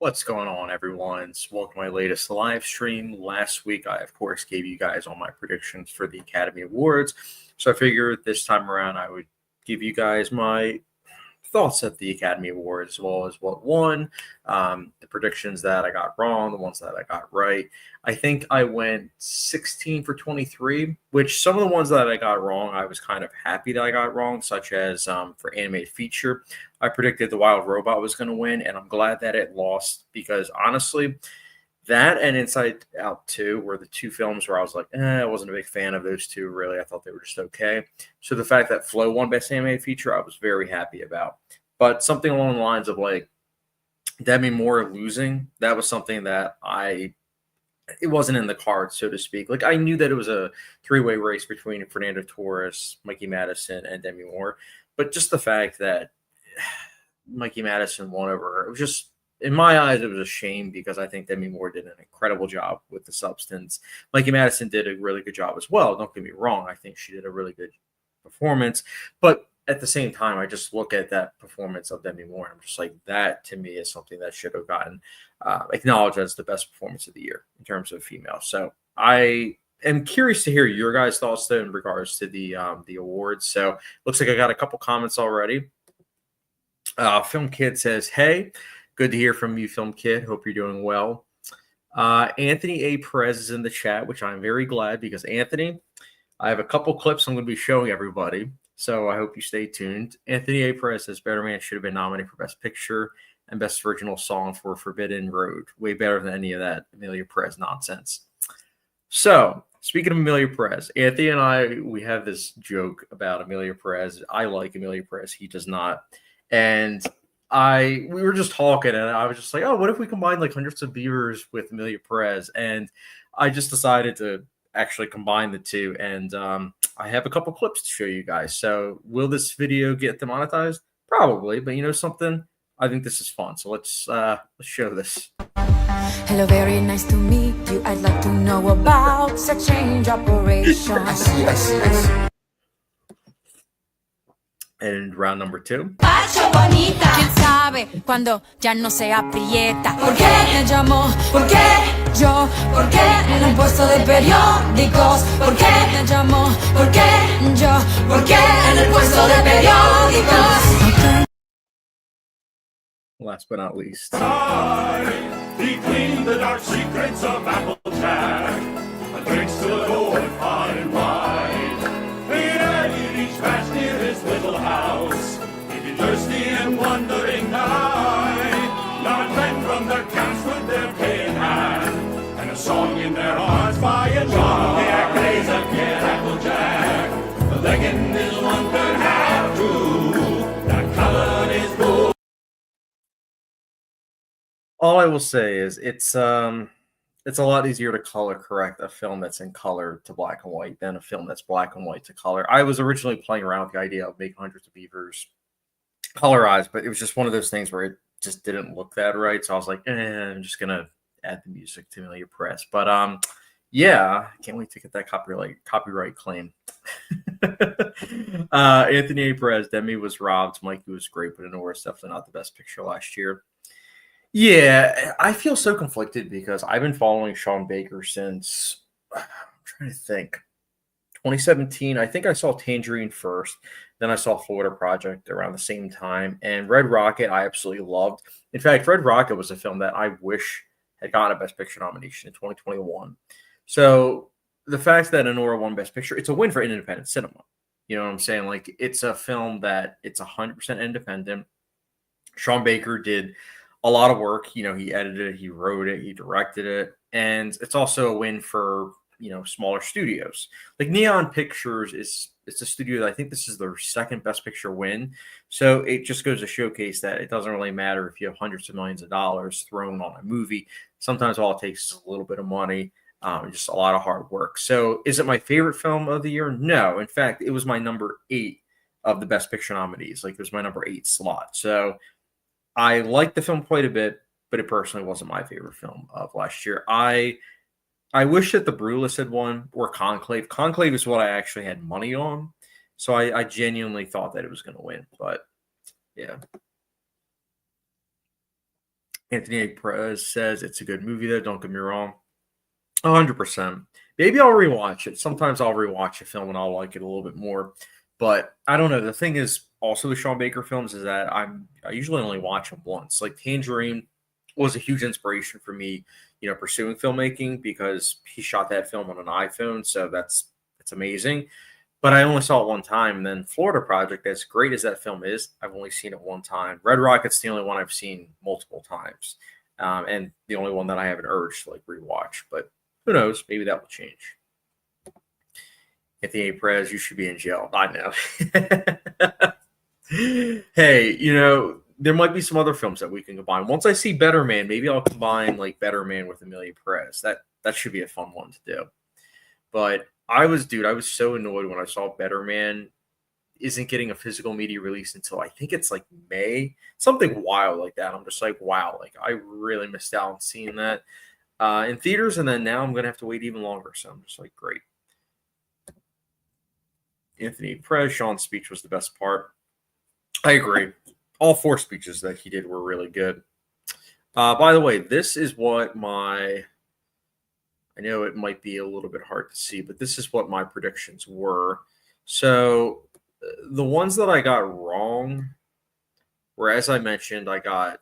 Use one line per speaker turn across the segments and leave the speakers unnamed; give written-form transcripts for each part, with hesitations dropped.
What's going on, everyone? Welcome to my latest live stream. Last week, I, of course, gave you guys all my predictions for the Academy Awards. So I figured this time around, I would give you guys my thoughts at the Academy Awards, as well as what won, the predictions that I got wrong, the ones that I got right. I think I went 16 for 23, which some of the ones that I got wrong, I was kind of happy that I got wrong, such as for animated feature. I predicted The Wild Robot was going to win, and I'm glad that it lost because honestly, that and Inside Out 2 were the two films where I was like, I wasn't a big fan of those two, really. I thought they were just okay. So the fact that Flow won Best Animated Feature, I was very happy about. But something along the lines of like Demi Moore losing, that was something that it wasn't in the cards, so to speak. Like I knew that it was a three-way race between Fernando Torres, Mikey Madison, and Demi Moore. But just the fact that Mikey Madison won over her, it was just, in my eyes, it was a shame because I think Demi Moore did an incredible job with the substance. Mikey Madison did a really good job as well. Don't get me wrong. I think she did a really good performance. But at the same time, I just look at that performance of Demi Moore. And I'm just like, that to me is something that should have gotten acknowledged as the best performance of the year in terms of female. So I am curious to hear your guys' thoughts though in regards to the awards. So looks like I got a couple comments already. Film Kid says, hey, good to hear from you, Film Kid. Hope you're doing well. Anthony A. Perez is in the chat, which I'm very glad because Anthony, I have a couple clips I'm going to be showing everybody. So I hope you stay tuned. Anthony A. Perez says Better Man should have been nominated for Best Picture and Best Original Song for Forbidden Road. Way better than any of that Amelia Perez nonsense. So speaking of Amelia Perez, Anthony and I, we have this joke about Amelia Perez. I like Amelia Perez. He does not. And we were just talking, and I was just like, oh, what if we combine like Hundreds of Beavers with Amelia Perez? And I just decided to actually combine the two. And I have a couple clips to show you guys. So will this video get demonetized? Probably, but you know something? I think this is fun. So let's show this.
Hello, very nice to meet you. I'd like to know about sex change operation.
I see.
And round number 2.
¿Quién sabe cuando ya no se aprieta? ¿Por qué me llamó? ¿Por qué yo? ¿Por qué en un puesto de periódicos? ¿Por qué me llamó? ¿Por qué yo? ¿Por qué en el puesto de periódicos?
Last but not least.
Between the dark secrets of Applejack, and drinks to adore far and wide. He each patch near his little house, keeping thirsty and wondering night. Not men from their camps with their pay in hand, and a song in their hearts by and by. The accolades of Kid Applejack, the legend is one third half true. That color is blue.
All I will say is it's a lot easier to color correct a film that's in color to black and white than a film that's black and white to color. I was originally playing around with the idea of making Hundreds of Beavers colorized, but it was just one of those things where it just didn't look that right. So I was like, I'm just gonna add the music to Amelia Perez. But yeah, can't wait to get that copyright claim. Anthony A. Perez, Demi was robbed. Mikey was great, but Anora is definitely not the best picture last year. Yeah, I feel so conflicted because I've been following Sean Baker since, I'm trying to think, 2017. I think I saw Tangerine first. Then I saw Florida Project around the same time. And Red Rocket, I absolutely loved. In fact, Red Rocket was a film that I wish had gotten a Best Picture nomination in 2021. So the fact that Anora won Best Picture, it's a win for independent cinema. You know what I'm saying? Like, it's a film that it's 100% independent. Sean Baker did a lot of work. You know, he edited it, he wrote it, he directed it, and it's also a win for, you know, smaller studios. Like Neon Pictures it's a studio that I think this is their second Best Picture win. So it just goes to showcase that it doesn't really matter if you have hundreds of millions of dollars thrown on a movie. Sometimes all it takes is a little bit of money, just a lot of hard work. So is it my favorite film of the year? No. In fact, it was my number 8 of the Best Picture nominees. Like it was my number 8 slot. So I liked the film quite a bit, but it personally wasn't my favorite film of last year. I wish that The Brutalist had won or Conclave. Conclave is what I actually had money on. So I genuinely thought that it was going to win. But, yeah. Anthony Perez says it's a good movie, though. Don't get me wrong. 100%. Maybe I'll rewatch it. Sometimes I'll rewatch a film and I'll like it a little bit more. But I don't know. The thing is also with Sean Baker films is that I usually only watch them once. Like Tangerine was a huge inspiration for me, pursuing filmmaking because he shot that film on an iPhone. So that's amazing. But I only saw it one time. And then Florida Project, as great as that film is, I've only seen it one time. Red Rocket's the only one I've seen multiple times. And the only one that I have an urge to like rewatch. But who knows? Maybe that will change. Anthony Perez, you should be in jail. I know. Hey, there might be some other films that we can combine. Once I see Better Man, maybe I'll combine like Better Man with Amelia Perez. That should be a fun one to do. But I was so annoyed when I saw Better Man isn't getting a physical media release until I think it's like May, something wild like that. I'm just like, wow, like I really missed out on seeing that in theaters, and then now I'm gonna have to wait even longer. So I'm just like, great. Anthony Perez, Sean's speech was the best part. I agree. All 4 speeches that he did were really good. By the way, this is what I know it might be a little bit hard to see, but this is what my predictions were. So the ones that I got wrong were, as I mentioned, I got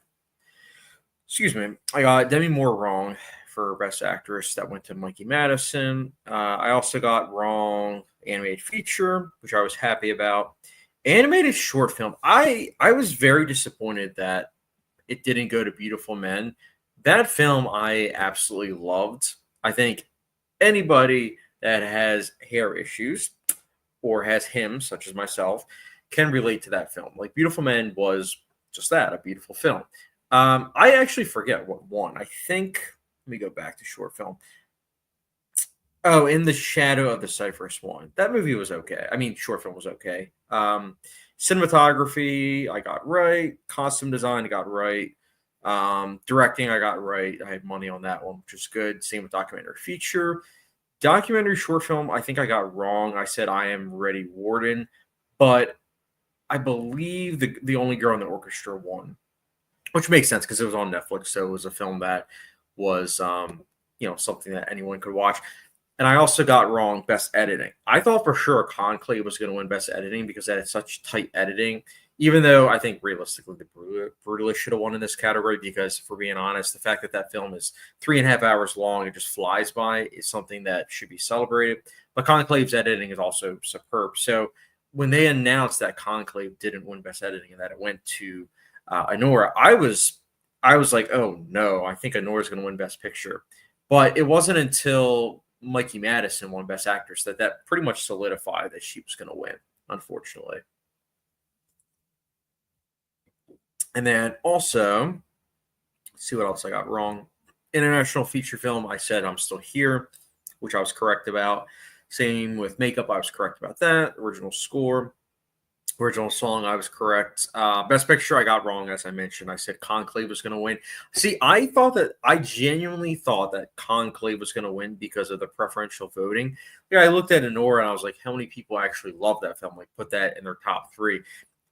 Demi Moore wrong for Best Actress. That went to Mikey Madison. I also got wrong animated feature, which I was happy about. Animated short film. I was very disappointed that it didn't go to Beautiful Men. That film I absolutely loved. I think anybody that has hair issues or has him, such as myself, can relate to that film. Like Beautiful Men was just that, a beautiful film. I actually forget what won. I think, let me go back to short film. Oh, In the Shadow of the Cypress One. That movie was okay. I mean, short film was okay. Cinematography, I got right. Costume design, I got right. Directing, I got right. I had money on that one, which is good. Same with documentary feature. Documentary short film, I think I got wrong. I said I Am Ready Warden, but I believe the Only Girl in the Orchestra won, which makes sense because it was on Netflix. So it was a film that was, something that anyone could watch. And I also got wrong Best Editing. I thought for sure Conclave was going to win Best Editing because that had such tight editing, even though I think realistically the Brutalist should have won in this category because, for being honest, the fact that that film is 3.5 hours long and just flies by is something that should be celebrated. But Conclave's editing is also superb. So when they announced that Conclave didn't win Best Editing and that it went to Anora, I was like, oh no, I think Anora's going to win Best Picture. But it wasn't until Mikey Madison won Best Actress that pretty much solidified that she was going to win, unfortunately. And then also, let's see what else I got wrong. International feature film, I said I'm Still Here, which I was correct about. Same with makeup, I was correct about that. Original score. Original song, I was correct. Best Picture, I got wrong, as I mentioned. I said Conclave was going to win. See, I genuinely thought that Conclave was going to win because of the preferential voting. Yeah, I looked at Anora and I was like, how many people actually love that film? Like, put that in their top 3.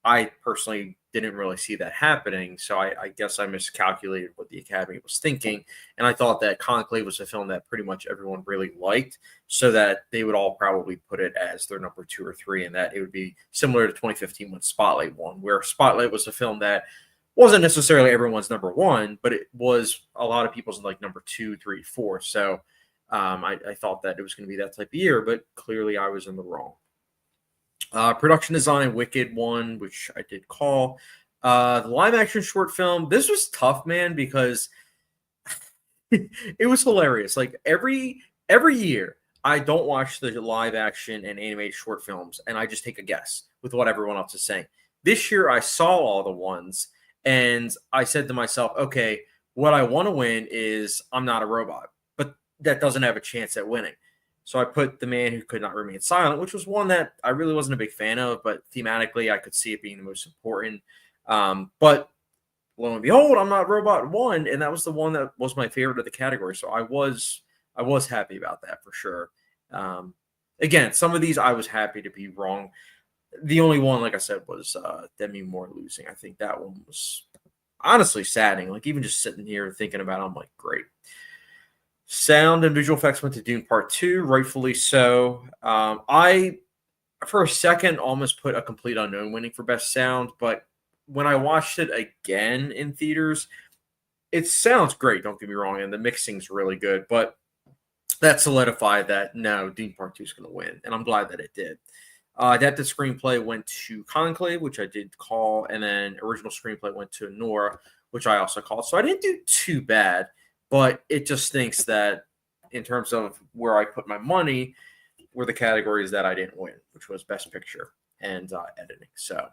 I personally didn't really see that happening, so I guess I miscalculated what the Academy was thinking, and I thought that Conclave was a film that pretty much everyone really liked, so that they would all probably put it as their number 2 or 3, and that it would be similar to 2015 when Spotlight won, where Spotlight was a film that wasn't necessarily everyone's number 1, but it was a lot of people's like number 2, 3, 4. So I thought that it was going to be that type of year, but clearly I was in the wrong. Production design, Wicked won, which I did call. The live action short film, this was tough, man, because it was hilarious. Like every year, I don't watch the live action and animated short films, and I just take a guess with what everyone else is saying. This year, I saw all the ones, and I said to myself, okay, what I want to win is I'm Not a Robot, but that doesn't have a chance at winning. So I put The Man Who Could Not Remain Silent, which was one that I really wasn't a big fan of, but thematically I could see it being the most important. But lo and behold, I'm Not a Robot won, and that was the one that was my favorite of the category. So I was happy about that for sure. Again, some of these I was happy to be wrong. The only one, like I said, was Demi Moore losing. I think that one was honestly saddening. Like, even just sitting here thinking about it, I'm like, great. Sound and visual effects went to Dune Part 2, rightfully so. I, for a second, almost put A Complete Unknown winning for Best Sound, but when I watched it again in theaters, it sounds great, don't get me wrong, and the mixing's really good, but that solidified that no, Dune Part 2 is going to win, and I'm glad that it did. Adapted screenplay went to Conclave, which I did call, and then original screenplay went to Anora, which I also called. So I didn't do too bad, but it just stinks that in terms of where I put my money were the categories that I didn't win, which was Best Picture and editing. So,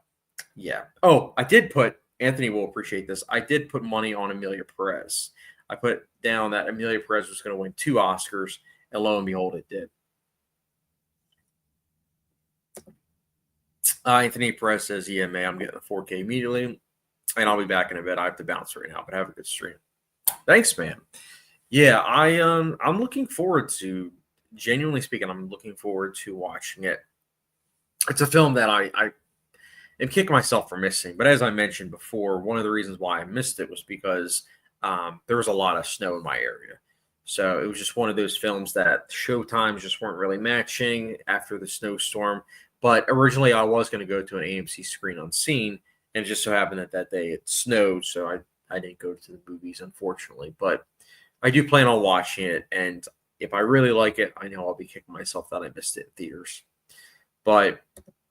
yeah. Oh, I did put, Anthony will appreciate this, I did put money on Amelia Perez. I put down that Amelia Perez was going to win 2 Oscars, and lo and behold, it did. Anthony Perez says, yeah, man, I'm getting a 4K immediately, and I'll be back in a bit. I have to bounce right now, but have a good stream. Thanks, man. Yeah, I'm looking forward to, genuinely speaking, I'm looking forward to watching it. It's a film that I am kicking myself for missing, but as I mentioned before, one of the reasons why I missed it was because there was a lot of snow in my area. So it was just one of those films that show times just weren't really matching after the snowstorm. But originally I was going to go to an AMC screen unseen, and it just so happened that that day it snowed, so I didn't go to the movies, unfortunately. But I do plan on watching it, and if I really like it, I know I'll be kicking myself that I missed it in theaters. But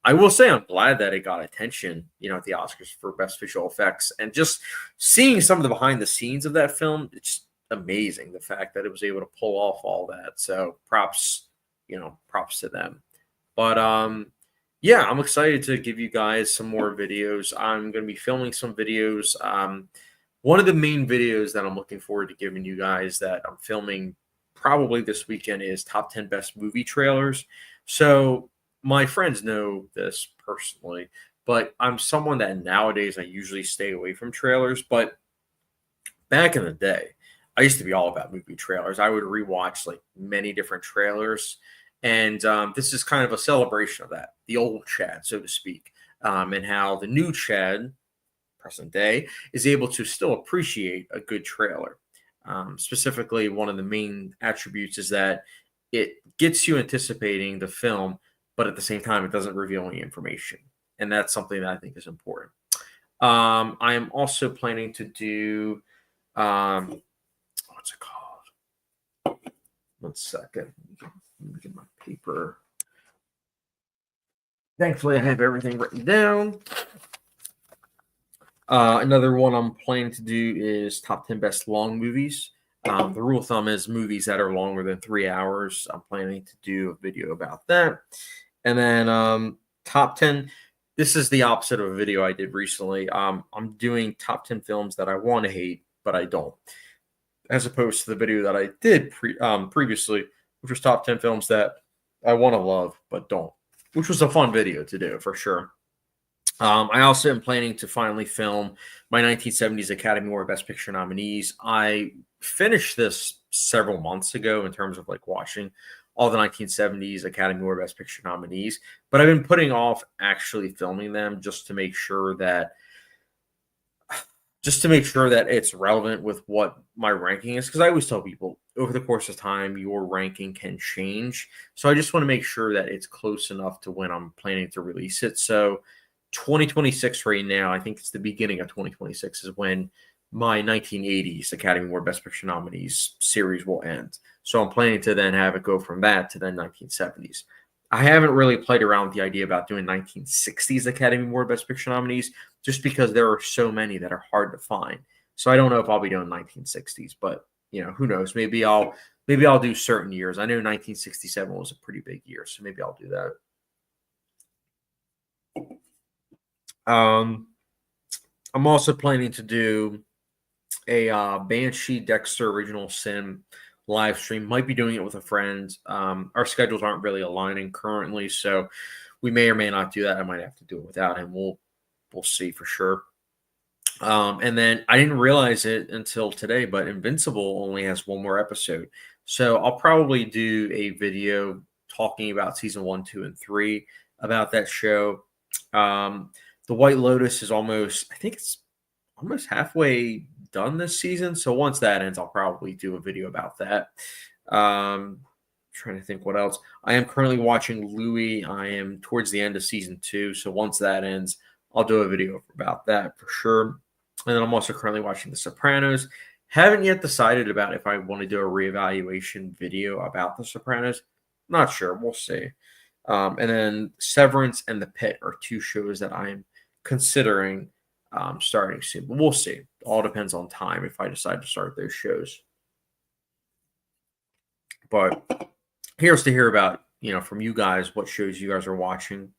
I will say I'm glad that it got attention, at the Oscars for Best Visual Effects. And just seeing some of the behind the scenes of that film, it's amazing, the fact that it was able to pull off all that. So props to them. But yeah, I'm excited to give you guys some more videos. I'm going to be filming some videos. One of the main videos that I'm looking forward to giving you guys that I'm filming probably this weekend is top 10 best movie trailers. So my friends know this personally, but I'm someone that nowadays I usually stay away from trailers. But back in the day, I used to be all about movie trailers. I would rewatch like many different trailers. And this is kind of a celebration of that, the old Chad, so to speak, and how the new Chad, present day, is able to still appreciate a good trailer. Specifically, one of the main attributes is that it gets you anticipating the film, but at the same time, it doesn't reveal any information. And that's something that I think is important. I am also planning to do, what's it called? 1 second. Let me get my paper. Thankfully, I have everything written down. Another one I'm planning to do is top 10 best long movies. The rule of thumb is movies that are longer than 3 hours. I'm planning to do a video about that. And then top 10. This is the opposite of a video I did recently. I'm doing top 10 films that I want to hate, but I don't. As opposed to the video that I did previously, which was top 10 films that I want to love, but don't. Which was a fun video to do, for sure. I also am planning to finally film my 1970s Academy Award Best Picture nominees. I finished this several months ago in terms of like watching all the 1970s Academy Award Best Picture nominees, but I've been putting off actually filming them just to make sure that it's relevant with what my ranking is. Because I always tell people over the course of time, your ranking can change. So I just want to make sure that it's close enough to when I'm planning to release it. So 2026 right now, I think it's the beginning of 2026 is when my 1980s Academy Award Best Picture nominees series will end. So I'm planning to then have it go from that to then 1970s. I haven't really played around with the idea about doing 1960s Academy Award Best Picture nominees just because there are so many that are hard to find. So I don't know if I'll be doing 1960s, but who knows? Maybe I'll do certain years. I know 1967 was a pretty big year, so maybe I'll do that. I'm also planning to do a Banshee Dexter Original Sin live stream. Might be doing it with a friend. Our schedules aren't really aligning currently, so we may or may not do that. I might have to do it without him. We'll see for sure. And then I didn't realize it until today, but Invincible only has one more episode. So I'll probably do a video talking about season 1, 2, and 3 about that show. The White Lotus is almost, I think it's almost halfway done this season. So once that ends, I'll probably do a video about that. Trying to think what else. I am currently watching Louis. I am towards the end of season 2. So once that ends, I'll do a video about that for sure. And then I'm also currently watching The Sopranos. Haven't yet decided about if I want to do a reevaluation video about The Sopranos. Not sure. We'll see. And then Severance and The Pit are 2 shows that I'm considering starting soon. But we'll see. All depends on time if I decide to start those shows. But here's to hear about, from you guys, what shows you guys are watching.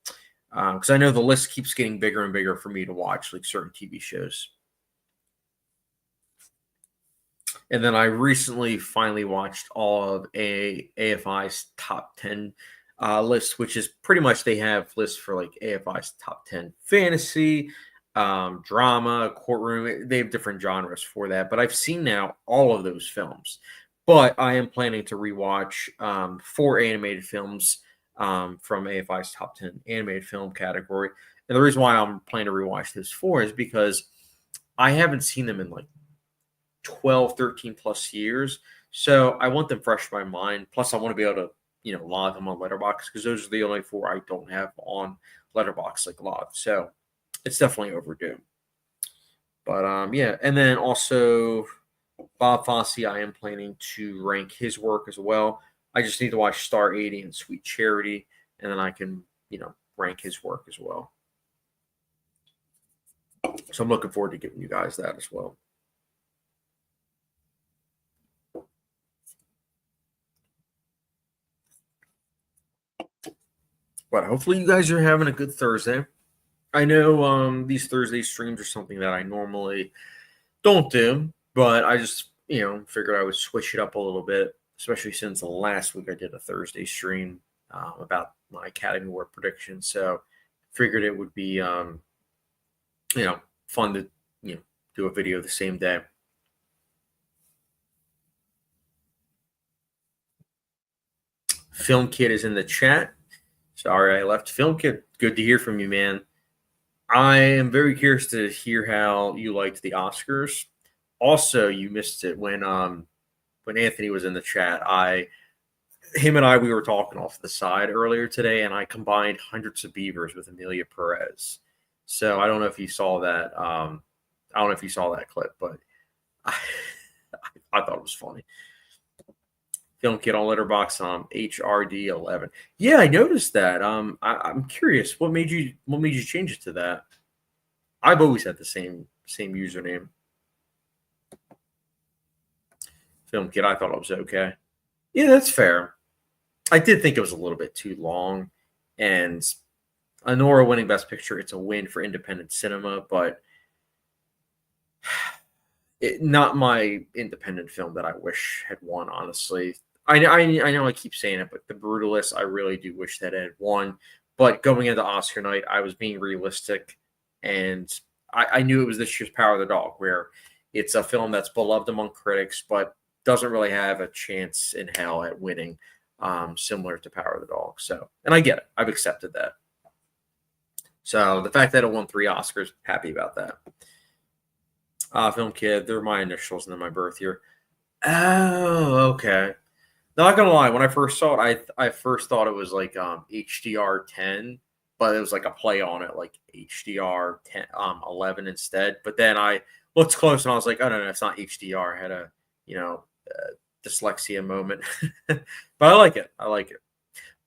Because I know the list keeps getting bigger and bigger for me to watch, like certain TV shows. And then I recently finally watched all of AFI's top 10 list, which is pretty much they have lists for like AFI's top 10 fantasy, drama, courtroom. They have different genres for that. But I've seen now all of those films. But I am planning to rewatch 4 animated films from AFI's top 10 animated film category. And the reason why I'm planning to rewatch those 4 is because I haven't seen them in like 12, 13 plus years. So I want them fresh in my mind. Plus, I want to be able to, log them on Letterboxd because those are the only 4 I don't have on Letterboxd like logged. So it's definitely overdue. But yeah, and then also Bob Fosse, I am planning to rank his work as well. I just need to watch Star 80 and Sweet Charity, and then I can, rank his work as well. So I'm looking forward to giving you guys that as well. But hopefully you guys are having a good Thursday. I know these Thursday streams are something that I normally don't do, but I just, figured I would switch it up a little bit, especially since last week I did a Thursday stream about my Academy Award predictions. So figured it would be, fun to, do a video the same day. Film Kid is in the chat. Sorry, I left. Film Kid, good to hear from you, man. I am very curious to hear how you liked the Oscars. Also, you missed it when Anthony was in the chat. Him and I, we were talking off the side earlier today, and I combined Hundreds of Beavers with Amelia Perez. So I don't know if you saw that. I don't know if you saw that clip, but I thought it was funny. Film Kid on Letterboxd HRD11. Yeah, I noticed that. I'm curious, what made you change it to that? I've always had the same username. Film Kid, I thought it was okay. Yeah, that's fair. I did think it was a little bit too long, and Anora winning Best Picture, it's a win for independent cinema, but not my independent film that I wish had won, honestly. I know I keep saying it, but The Brutalist, I really do wish that it had won. But going into Oscar night, I was being realistic, and I knew it was this year's Power of the Dog, where it's a film that's beloved among critics, but doesn't really have a chance in hell at winning, similar to Power of the Dog. So, and I get it. I've accepted that. So the fact that it won 3 Oscars, happy about that. Film Kid, they're my initials and then my birth year. Oh, okay. Not gonna lie, when I first saw it, I first thought it was like HDR 10, but it was like a play on it, like HDR 10, 11 instead. But then I looked close and I was like, oh no, it's not HDR. I had a dyslexia moment, but I like it.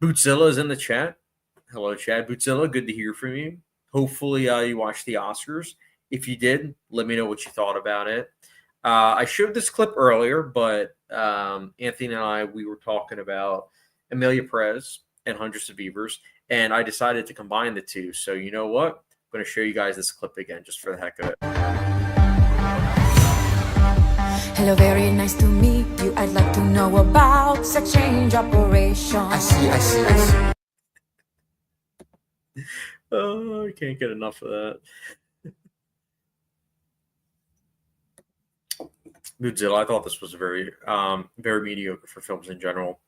Bootzilla is in the chat. Hello, Chad Bootzilla. Good to hear from you. Hopefully, you watched the Oscars. If you did, let me know what you thought about it. I showed this clip earlier, but Anthony and I, we were talking about Amelia Perez and Hundreds of Beavers, and I decided to combine the 2. So you know what? I'm going to show you guys this clip again just for the heck of it.
Hello, very nice to meet you. I'd like to know about sex change operation.
I see.
Oh, I can't get enough of that. Godzilla, I thought this was very mediocre for films in general.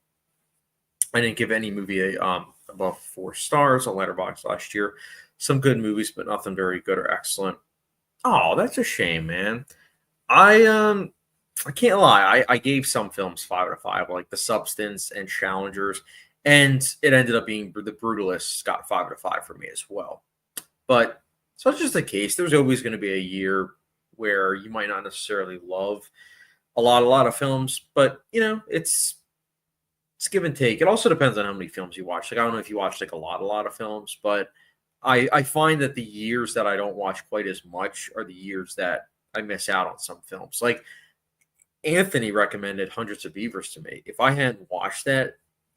I didn't give any movie above 4 stars on Letterboxd last year. Some good movies, but nothing very good or excellent. Oh, that's a shame, man. I can't lie. I gave some films 5 out of 5, like The Substance and Challengers, and it ended up being The Brutalists got 5 out of 5 for me as well. But such is the case. There's always going to be a year where you might not necessarily love a lot of films, but it's give and take. It also depends on how many films you watch. Like I don't know if you watch like a lot of films, but I find that the years that I don't watch quite as much are the years that I miss out on some films. Like Anthony recommended Hundreds of Beavers to me. If I hadn't watched that,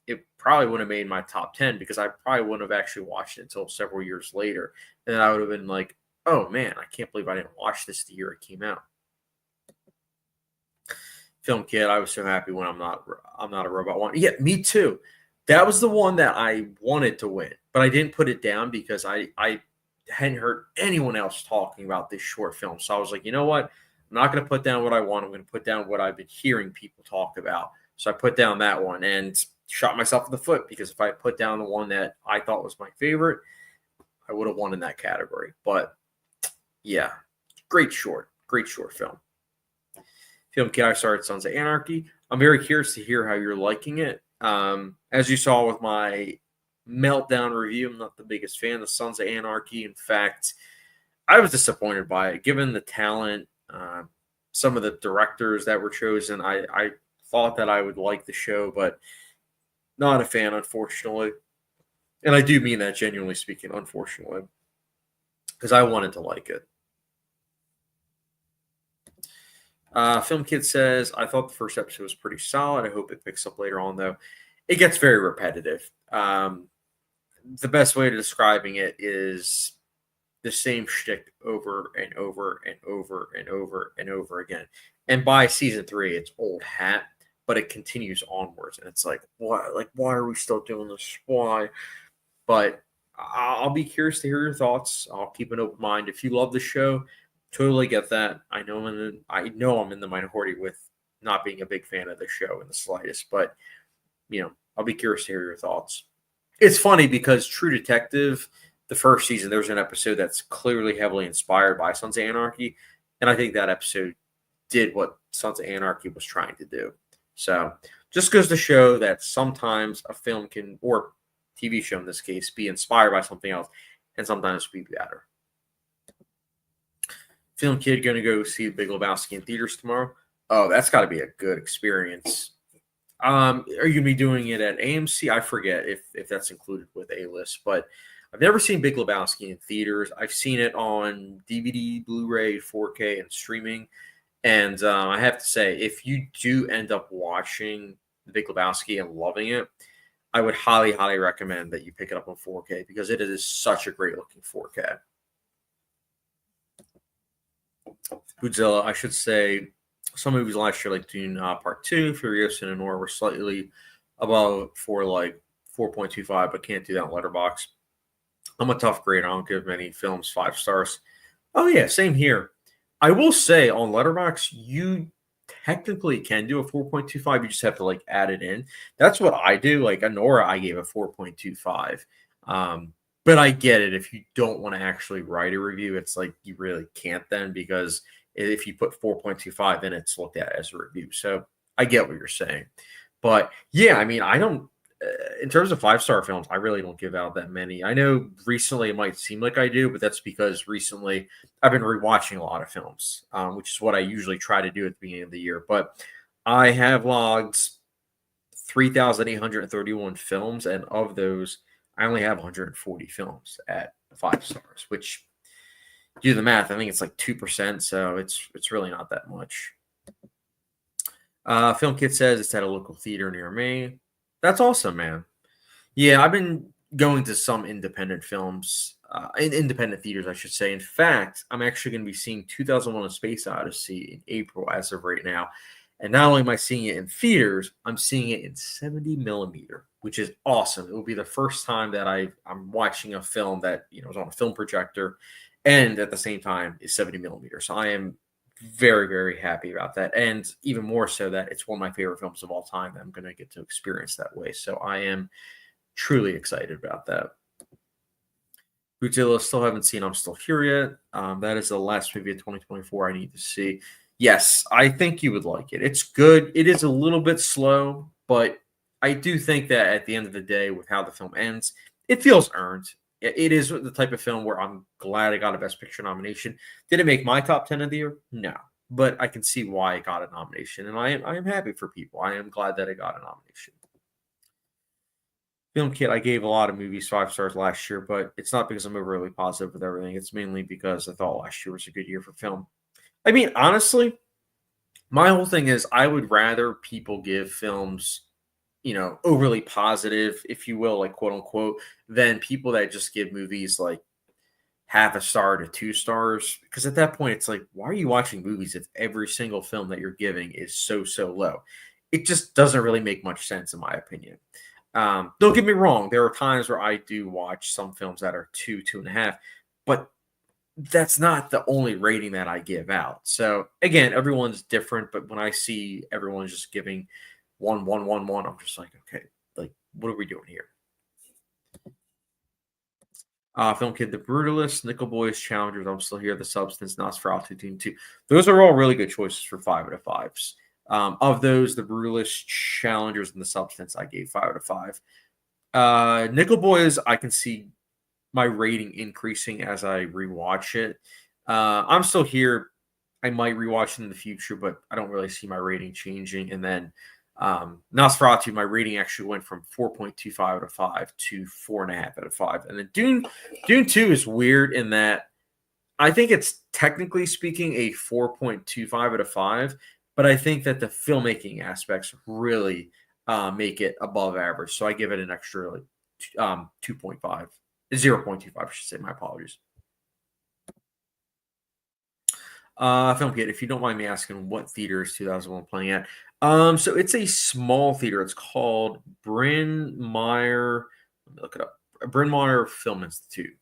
it probably would have made my top 10 because I probably wouldn't have actually watched it until several years later. And then I would have been like, oh man, I can't believe I didn't watch this the year it came out. Film Kid, I was so happy when I'm not a robot one. Yeah, me too. That was the one that I wanted to win, but I didn't put it down because I hadn't heard anyone else talking about this short film. So I was like, you know what? I'm not going to put down what I want. I'm going to put down what I've been hearing people talk about. So I put down that one and shot myself in the foot because if I put down the one that I thought was my favorite, I would have won in that category. But yeah, great short film. Film Kid, I started Sons of Anarchy. I'm very curious to hear how you're liking it. As you saw with my meltdown review, I'm not the biggest fan of Sons of Anarchy. In fact, I was disappointed by it, given the talent, some of the directors that were chosen. I thought that I would like the show, but not a fan, unfortunately. And I do mean that genuinely speaking, unfortunately, because I wanted to like it. Film Kid says, I thought the first episode was pretty solid. I hope it picks up later on, though. It gets very repetitive. The best way to describing it is the same shtick over and over and over and over and over again. And by season 3, it's old hat, but it continues onwards. And it's like, why? Like, why are we still doing this? Why? But I'll be curious to hear your thoughts. I'll keep an open mind. If you love the show, totally get that. I know I'm in the minority with not being a big fan of the show in the slightest, but I'll be curious to hear your thoughts. It's funny because True Detective, the first season, there was an episode that's clearly heavily inspired by Sons of Anarchy, and I think that episode did what Sons of Anarchy was trying to do. So just goes to show that sometimes a film can, or TV show in this case, be inspired by something else, and sometimes be better. Film Kid going to go see Big Lebowski in theaters tomorrow. Oh, that's got to be a good experience. Are you going to be doing it at AMC? I forget if that's included with A-List, but I've never seen Big Lebowski in theaters. I've seen it on DVD, Blu-ray, 4K, and streaming. And I have to say, if you do end up watching The Big Lebowski and loving it, I would highly, highly recommend that you pick it up on 4K because it is such a great looking 4K. Godzilla, I should say, some movies last year like Dune Part 2, Furiosa, and Anora were slightly above for like 4.25, but can't do that on Letterboxd. I'm a tough grader. I don't give many films 5 stars. Oh, yeah, same here. I will say on Letterboxd, you technically can do a 4.25. You just have to like add it in. That's what I do. Like Anora, I gave a 4.25. But I get it. If you don't want to actually write a review, it's like you really can't then because if you put 4.25 in, it's looked at as a review. So I get what you're saying. But yeah, I mean, I don't, in terms of 5-star films, I really don't give out that many. I know recently it might seem like I do, but that's because recently I've been rewatching a lot of films, which is what I usually try to do at the beginning of the year. But I have logged 3,831 films, and of those, I only have 140 films at 5 stars, which do the math. I think it's like 2%, so it's really not that much. Film Kit says it's at a local theater near me. That's awesome, man. Yeah, I've been going to some independent films, in independent theaters, I should say. In fact, I'm actually going to be seeing 2001: A Space Odyssey in April as of right now. And not only am I seeing it in theaters, I'm seeing it in 70 millimeter, which is awesome. It will be the first time that I'm watching a film that is on a film projector, and at the same time is 70 millimeter. So I am very, very happy about that, and even more so that it's one of my favorite films of all time that I'm going to get to experience that way. So I am truly excited about that. Godzilla still haven't seen I'm Still Here Yet. That is the last movie of 2024 I need to see. Yes, I think you would like it. It's good. It is a little bit slow, but I do think that at the end of the day, with how the film ends, it feels earned. It is the type of film where I'm glad I got a Best Picture nomination. Did it make my top 10 of the year? No, but I can see why it got a nomination, and I am happy for people. I am glad that it got a nomination. Film Kit, I gave a lot of movies 5 stars last year, but it's not because I'm overly positive with everything. It's mainly because I thought last year was a good year for film. I mean, honestly, my whole thing is I would rather people give films, overly positive, if you will, like quote unquote, than people that just give movies like half a star to 2 stars. Because at that point, it's like, why are you watching movies if every single film that you're giving is so low? It just doesn't really make much sense, in my opinion. Don't get me wrong. There are times where I do watch some films that are 2.5, but that's not the only rating that I give out. So again, everyone's different, but when I see everyone just giving 1, 1, 1, 1, I'm just like, okay, like what are we doing here? Film Kid, The Brutalist, Nickel Boys, Challengers, I'm Still Here, The Substance, Nosferatu, Dune 2. Those are all really good choices for 5 out of 5s. Of those, The Brutalist, Challengers, and The Substance, I gave 5 out of 5. Nickel Boys, I can see my rating increasing as I rewatch it. I'm Still Here. I might rewatch it in the future, but I don't really see my rating changing. And then Nosferatu, my rating actually went from 4.25 out of 5 to 4.5 out of 5. And then Dune 2 is weird in that I think it's technically speaking a 4.25 out of 5, but I think that the filmmaking aspects really make it above average. So I give it an extra 2.5, 0.25, I should say. My apologies. Film Kit, if you don't mind me asking, what theater is 2001 playing at? So it's a small theater. It's called Bryn Mawr. Let me look it up. Bryn Mawr Film Institute.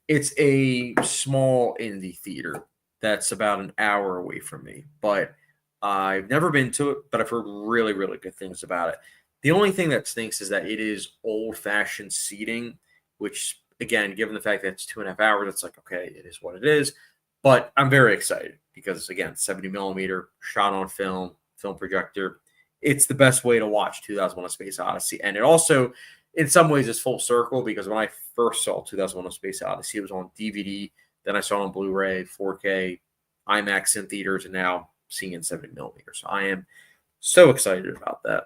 It's a small indie theater that's about an hour away from me, but I've never been to it, but I've heard really, really good things about it. The only thing that stinks is that it is old-fashioned seating, which, again, given the fact that it's 2.5 hours, it's like, okay, it is what it is. But I'm very excited because, again, 70 millimeter, shot on film projector. It's the best way to watch 2001: A Space Odyssey. And it also, in some ways, is full circle because when I first saw 2001: A Space Odyssey, it was on DVD. Then I saw it on Blu-ray, 4K, IMAX in theaters, and now seeing it in 70 millimeter. So I am so excited about that.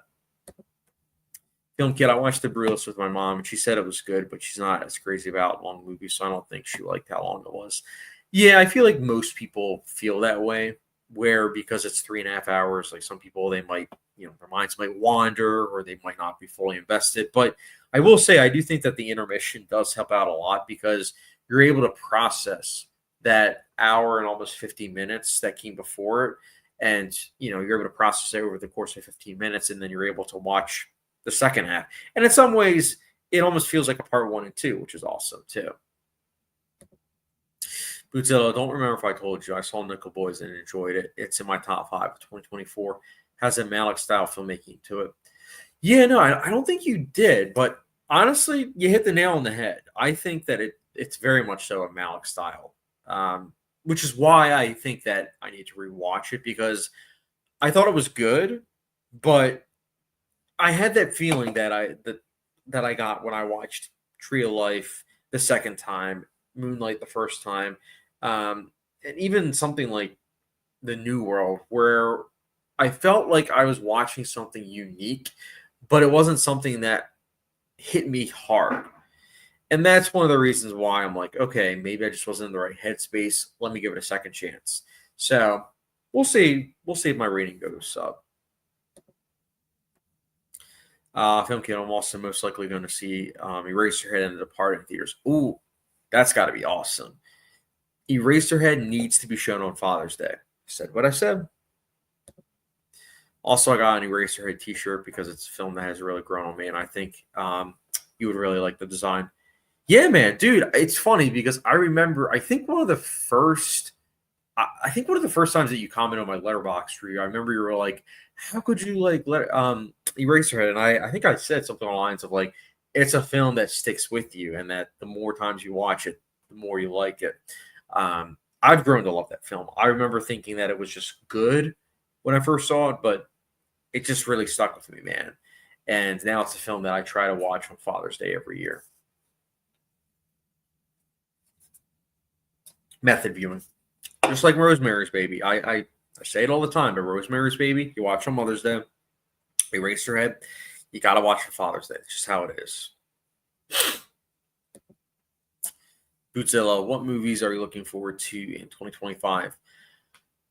Film Kid, I watched The Brutalist with my mom, and she said it was good, but she's not as crazy about long movies, so I don't think she liked how long it was. Yeah, I feel like most people feel that way, where because it's 3.5 hours, like some people, they might, their minds might wander or they might not be fully invested. But I will say, I do think that the intermission does help out a lot because you're able to process that hour and almost 50 minutes that came before it. And, you're able to process it over the course of 15 minutes, and then you're able to watch the second half. And in some ways, it almost feels like a part 1 and 2, which is awesome too. Bootzilla, don't remember if I told you I saw Nickel Boys and enjoyed it. It's in my top 5 of 2024. Has a Malick style filmmaking to it. Yeah, no, I don't think you did, but honestly, you hit the nail on the head. I think that it's very much so a Malick style, which is why I think that I need to rewatch it because I thought it was good, but I had that feeling that I got when I watched Tree of Life the second time, Moonlight the first time, and even something like The New World, where I felt like I was watching something unique, but it wasn't something that hit me hard. And that's one of the reasons why I'm like, okay, maybe I just wasn't in the right headspace. Let me give it a second chance. So we'll see. We'll see if my rating goes up. Film Kid, I'm also most likely going to see Eraserhead and The Departed in theaters. Ooh, that's got to be awesome. Eraserhead needs to be shown on Father's Day. I said what I said. Also, I got an Eraserhead t-shirt because it's a film that has really grown on me, and I think you would really like the design. Yeah, man, dude, it's funny because I remember, I think one of the first times that you commented on my Letterboxd review, I remember you were like, how could you like Eraserhead? And I think I said something along the lines of like, it's a film that sticks with you and that the more times you watch it, the more you like it. I've grown to love that film. I remember thinking that it was just good when I first saw it, but it just really stuck with me, man. And now it's a film that I try to watch on Father's Day every year. Method viewing. Just like Rosemary's Baby. I say it all the time, but Rosemary's Baby, you watch on Mother's Day, erase your head, you got to watch for Father's Day. It's just how it is. Bootzilla, what movies are you looking forward to in 2025?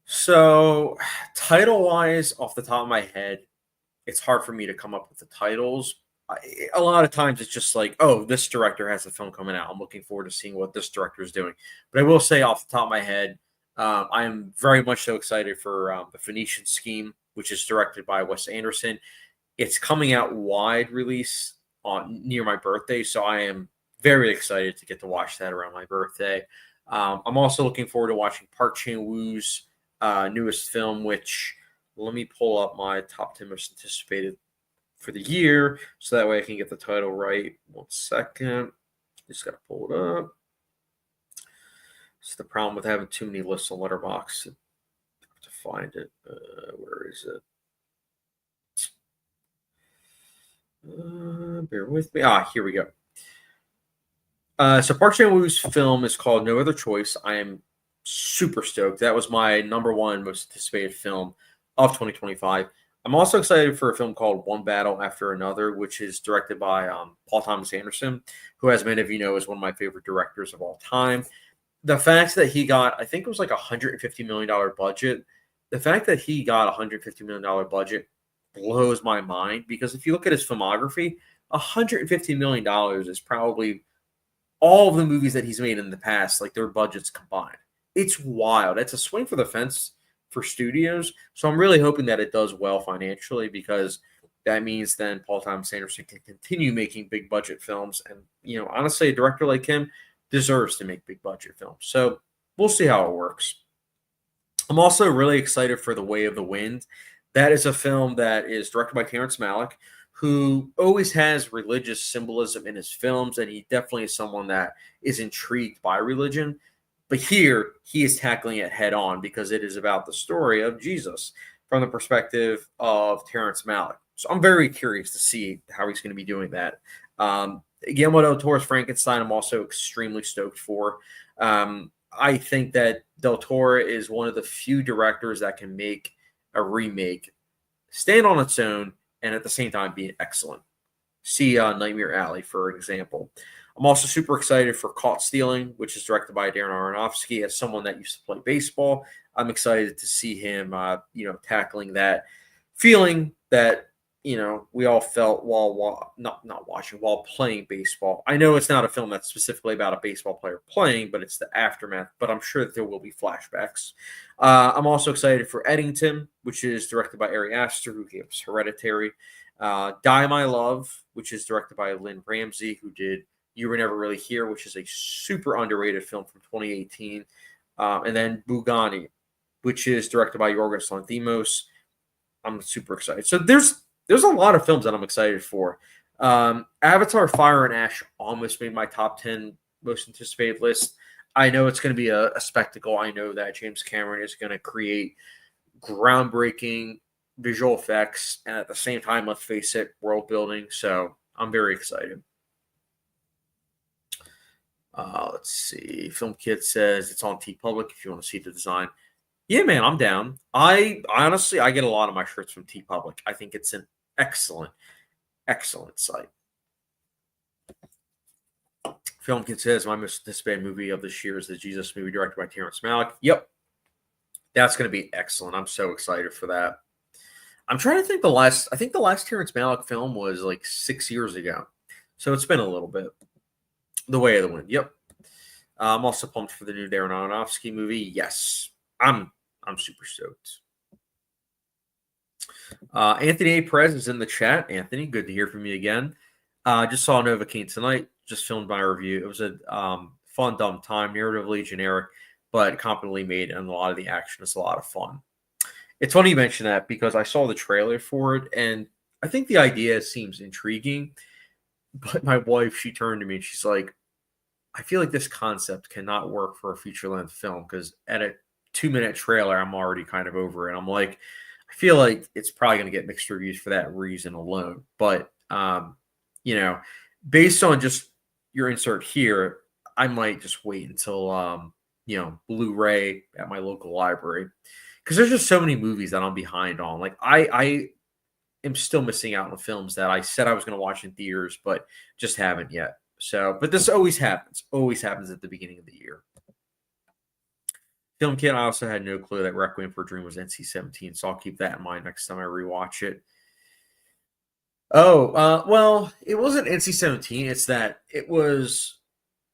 So, title-wise, off the top of my head, it's hard for me to come up with the titles. A lot of times it's just like, oh, this director has a film coming out. I'm looking forward to seeing what this director is doing. But I will say off the top of my head, I am very much so excited for The Phoenician Scheme, which is directed by Wes Anderson. It's coming out wide release near my birthday, so I am very excited to get to watch that around my birthday. I'm also looking forward to watching Park Chan-wook's newest film, which let me pull up my top 10 most anticipated for the year so that way I can get the title right. 1 second. Just got to pull it up. It's the problem with having too many lists on Letterboxd to find it. Where is it? Bear with me. Here we go. So Park Chan-wook's film is called No Other Choice. I am super stoked. That was my number one most anticipated film of 2025. I'm also excited for a film called One Battle After Another, which is directed by Paul Thomas Anderson, who, as many of you know, is one of my favorite directors of all time. The fact that he got, I think it was like $150 million budget. The fact that he got $150 million budget blows my mind, because if you look at his filmography, $150 million is probably all of the movies that he's made in the past, like their budgets combined. It's wild. It's a swing for the fence for studios. So I'm really hoping that it does well financially, because that means then Paul Thomas Anderson can continue making big budget films. And, you know, honestly, a director like him deserves to make big budget films. So we'll see how it works. I'm also really excited for The Way of the Wind. That is a film that is directed by Terrence Malick, who always has religious symbolism in his films, and he definitely is someone that is intrigued by religion. But here, he is tackling it head on, because it is about the story of Jesus from the perspective of Terrence Malick. So I'm very curious to see how he's going to be doing that. Guillermo del Toro's Frankenstein, I'm also extremely stoked for. I think that del Toro is one of the few directors that can make a remake stand on its own and at the same time be excellent. See Nightmare Alley, for example. I'm also super excited for Caught Stealing, which is directed by Darren Aronofsky. As someone that used to play baseball, I'm excited to see him, tackling that feeling that, we all felt while playing baseball. I know it's not a film that's specifically about a baseball player playing, but it's the aftermath. But I'm sure that there will be flashbacks. I'm also excited for Eddington, which is directed by Ari Aster, who gave us Hereditary. Die My Love, which is directed by Lynn Ramsey, who did You Were Never Really Here, which is a super underrated film from 2018. And then Bugani, which is directed by Yorgos Lanthimos. I'm super excited. So there's a lot of films that I'm excited for. Avatar Fire and Ash almost made my top 10 most anticipated list. I know it's going to be a spectacle. I know that James Cameron is going to create groundbreaking visual effects, and at the same time, let's face it, world building. So I'm very excited. Let's see. Film Kid says it's on TeePublic if you want to see the design. Yeah, man, I'm down. I get a lot of my shirts from TeePublic. I think it's an excellent site. Film Kid says my most anticipated movie of this year is the Jesus movie directed by Terrence Malick. Yep. That's going to be excellent. I'm so excited for that. I'm trying to think I think the last Terrence Malick film was like 6 years ago. So it's been a little bit. The Way of the Wind. Yep. I'm also pumped for the new Darren Aronofsky movie. Yes. I'm super stoked. Anthony A. Perez is in the chat. Anthony, good to hear from you again. Just saw Novocaine tonight. Just filmed my review. It was a fun, dumb time, narratively generic, but competently made, and a lot of the action is a lot of fun. It's funny you mention that, because I saw the trailer for it, and I think the idea seems intriguing. But my wife, she turned to me and she's like, I feel like this concept cannot work for a feature length film because at a 2 minute trailer, I'm already kind of over it. I'm like, I feel like it's probably going to get mixed reviews for that reason alone. But, you know, based on just your insert here, I might just wait until, Blu ray at my local library because there's just so many movies that I'm behind on. Like, I am still missing out on films that I said I was going to watch in theaters, but just haven't yet. So, but this always happens at the beginning of the year. Film Kid, I also had no clue that Requiem for a Dream was NC-17, so I'll keep that in mind next time I rewatch it. Oh, well, it wasn't NC-17. It's that it was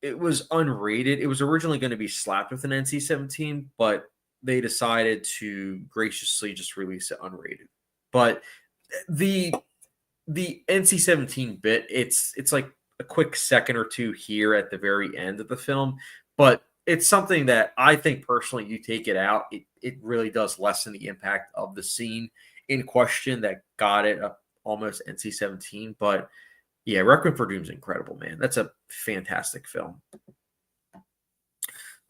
unrated. It was originally going to be slapped with an NC-17, but they decided to graciously just release it unrated. But the NC-17 bit, it's like a quick second or two here at the very end of the film, but it's something that I think personally, you take it out, it really does lessen the impact of the scene in question that got it almost NC-17. But yeah, Requiem for Doom's incredible, man. That's a fantastic film.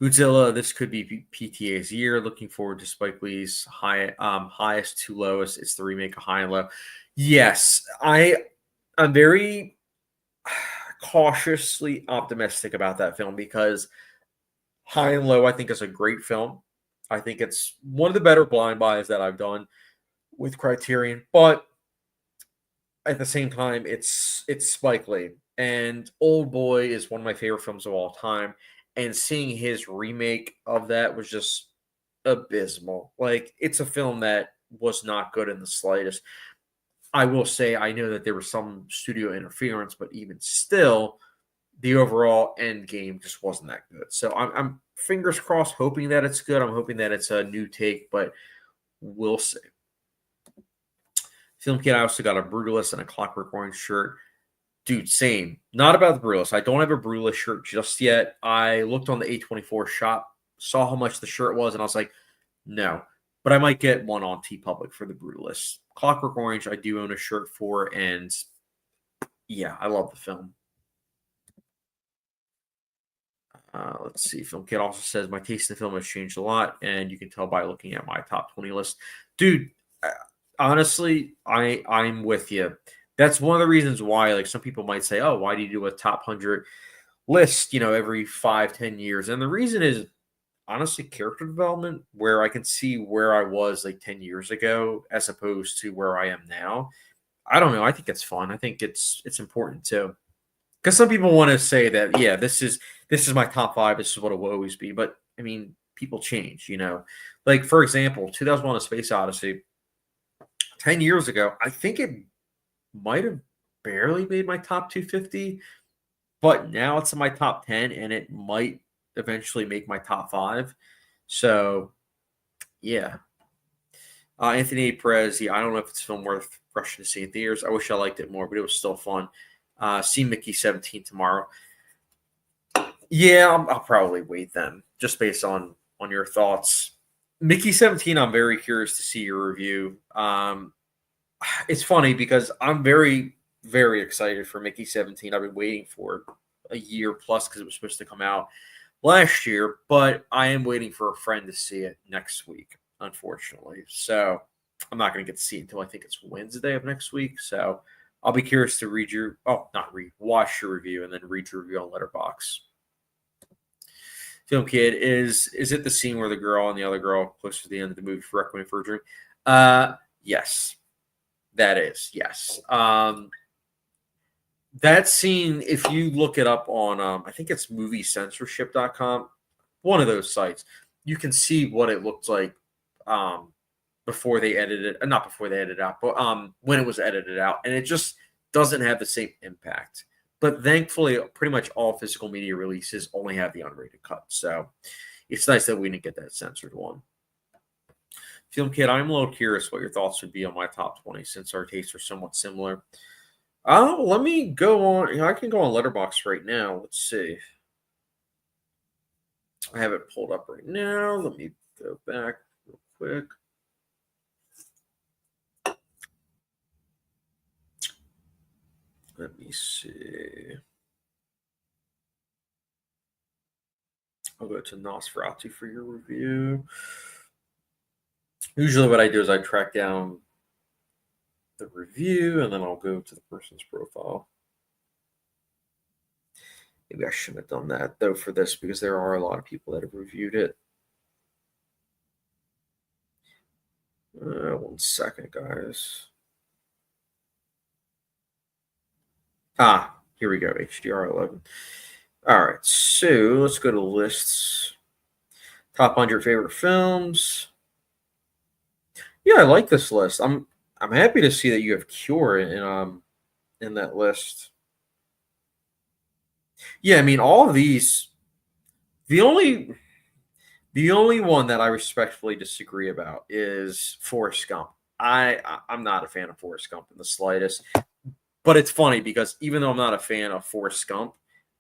Godzilla, this could be PTA's year. Looking forward to Spike Lee's highest to lowest. It's the remake of High and Low. Yes, I'm very cautiously optimistic about that film because High and Low, I think, is a great film. I think it's one of the better blind buys that I've done with Criterion, but at the same time, it's Spike Lee, and Old Boy is one of my favorite films of all time. And seeing his remake of that was just abysmal. Like, it's a film that was not good in the slightest. I will say I know that there was some studio interference, but even still, the overall end game just wasn't that good. So I'm fingers crossed, hoping that it's good. I'm hoping that it's a new take, but we'll see. Film Kid, I also got a Brutalist and a Clockwork Orange shirt. Dude, same. Not about the Brutalist. I don't have a Brutalist shirt just yet. I looked on the A24 shop, saw how much the shirt was, and I was like, no. But I might get one on TeePublic for the Brutalist. Clockwork Orange, I do own a shirt for, and yeah, I love the film. Let's see. Film Kid also says my taste in film has changed a lot, and you can tell by looking at my top 20 list. Dude, honestly, I'm with you. That's one of the reasons why, like, some people might say, "Oh, why do you do a top 100 list? Every 5-10 years?" And the reason is honestly character development, where I can see where I was like 10 years ago as opposed to where I am now. I don't know. I think it's fun. I think it's important too. Because some people want to say that, yeah, this is my top five. This is what it will always be. But I mean, people change. Like, for example, 2001: A Space Odyssey. 10 years ago, I think it might have barely made my top 250, but now it's in my top 10, and it might eventually make my top five. So, yeah. Anthony Perez, yeah, I don't know if it's a film worth rushing to see in theaters. I wish I liked it more, but it was still fun. See Mickey 17 tomorrow. Yeah, I'll probably wait then, just based on your thoughts. Mickey 17, I'm very curious to see your review. It's funny because I'm very, very excited for Mickey 17. I've been waiting for a year plus because it was supposed to come out last year, but I am waiting for a friend to see it next week, unfortunately. So I'm not going to get to see it until I think it's Wednesday of next week. So I'll be curious to watch your review and then read your review on Letterboxd. Film Kid, is it the scene where the girl and the other girl close to the end of the movie for Requiem for a Dream? Yes. That is, yes. That scene, if you look it up on, I think it's moviecensorship.com, one of those sites, you can see what it looked like before they edited it. Not before they edited it out, but when it was edited out. And it just doesn't have the same impact. But thankfully, pretty much all physical media releases only have the unrated cut. So it's nice that we didn't get that censored one. Film Kid, I'm a little curious what your thoughts would be on my top 20 since our tastes are somewhat similar. Let me go on. I can go on Letterboxd right now. Let's see. I have it pulled up right now. Let me go back real quick. Let me see. I'll go to Nosferatu for your review. Usually what I do is I track down the review and then I'll go to the person's profile. Maybe I shouldn't have done that, though, for this, because there are a lot of people that have reviewed it. 1 second, guys. Here we go, HDR 11. All right, so let's go to lists. Top 100 favorite films. Yeah, I like this list. I'm happy to see that you have Cure in that list. Yeah, I mean, all of these. The only one that I respectfully disagree about is Forrest Gump. I'm not a fan of Forrest Gump in the slightest. But it's funny because even though I'm not a fan of Forrest Gump,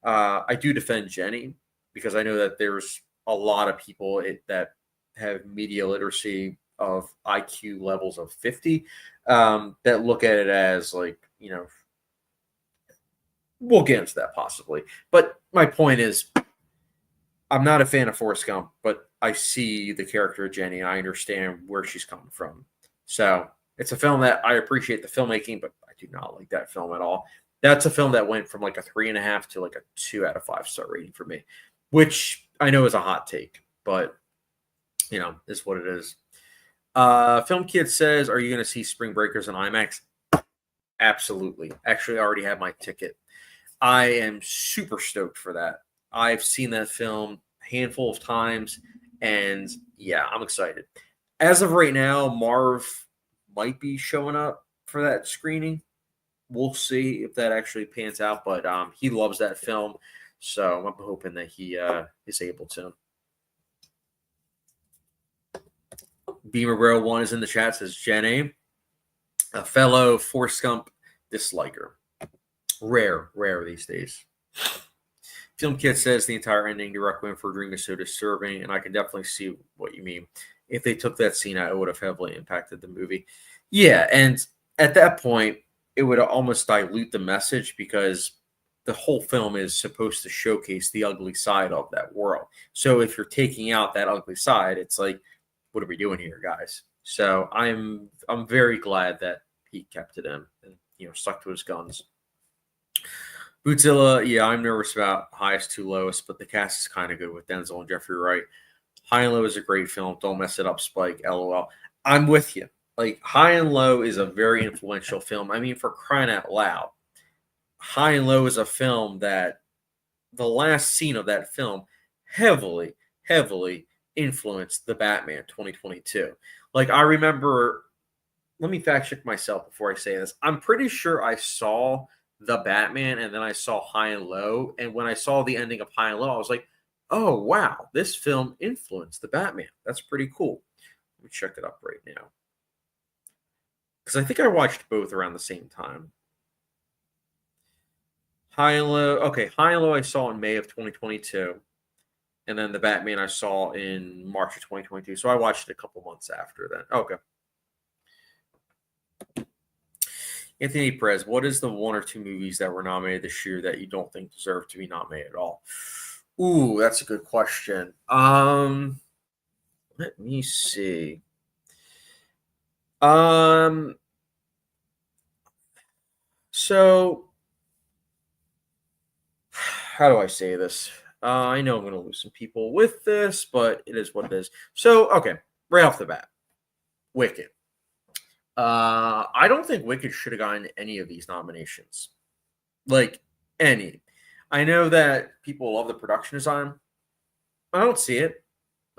I do defend Jenny because I know that there's a lot of people that have media literacy of IQ levels of 50 that look at it as like, we'll get into that possibly. But my point is, I'm not a fan of Forrest Gump, but I see the character of Jenny. I understand where she's coming from. So it's a film that I appreciate the filmmaking, but I do not like that film at all. That's a film that went from like a 3.5 to like a 2 out of 5 star rating for me, which I know is a hot take, but is what it is. Film Kid says, are you going to see Spring Breakers in IMAX? Absolutely. Actually, I already have my ticket. I am super stoked for that. I've seen that film a handful of times, and yeah, I'm excited. As of right now, Marv might be showing up for that screening. We'll see if that actually pans out, but he loves that film, so I'm hoping that he is able to. Beamer Rail 1 is in the chat, says Jenny, a fellow Forrest Gump disliker. Rare these days. Film Kid says the entire ending to Requiem for a Dream is so disturbing, and I can definitely see what you mean. If they took that scene out, it would have heavily impacted the movie. Yeah, and at that point, it would almost dilute the message because the whole film is supposed to showcase the ugly side of that world. So if you're taking out that ugly side, it's like, what are we doing here, guys? So I'm very glad that he kept it in and stuck to his guns. Bootzilla, yeah, I'm nervous about Highest to Lowest, but the cast is kind of good with Denzel and Jeffrey Wright. High and Low is a great film. Don't mess it up, Spike. LOL. I'm with you. Like, High and Low is a very influential film. I mean, for crying out loud, High and Low is a film that the last scene of that film heavily influenced the Batman 2022. Like, I remember, let me fact check myself before I say this. I'm pretty sure I saw the Batman and then I saw High and Low. And when I saw the ending of High and Low, I was like, oh, wow, this film influenced the Batman. That's pretty cool. Let me check it up right now. Because I think I watched both around the same time. High and Low. Okay, High and Low I saw in May of 2022. And then the Batman I saw in March of 2022. So I watched it a couple months after that. Okay. Anthony Perez, what is the 1 or 2 movies that were nominated this year that you don't think deserve to be nominated at all? Ooh, that's a good question. Let me see. So how do I say this? I know I'm going to lose some people with this, but it is what it is. So, okay, right off the bat, Wicked. I don't think Wicked should have gotten any of these nominations. Like, any. I know that people love the production design. I don't see it.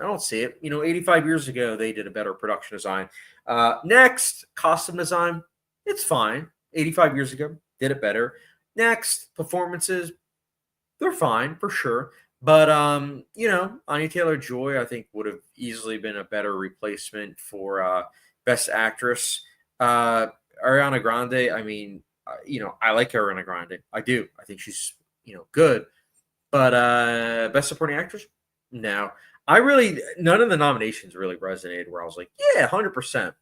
85 years ago, they did a better production design. Next, costume design. It's fine. 85 years ago, did it better. Next, performances. They're fine, for sure. But, Anya Taylor-Joy, I think, would have easily been a better replacement for Best Actress. Ariana Grande, I mean, I like Ariana Grande. I do. I think she's, good. But Best Supporting Actress? No. None of the nominations really resonated where I was like, yeah, 100%.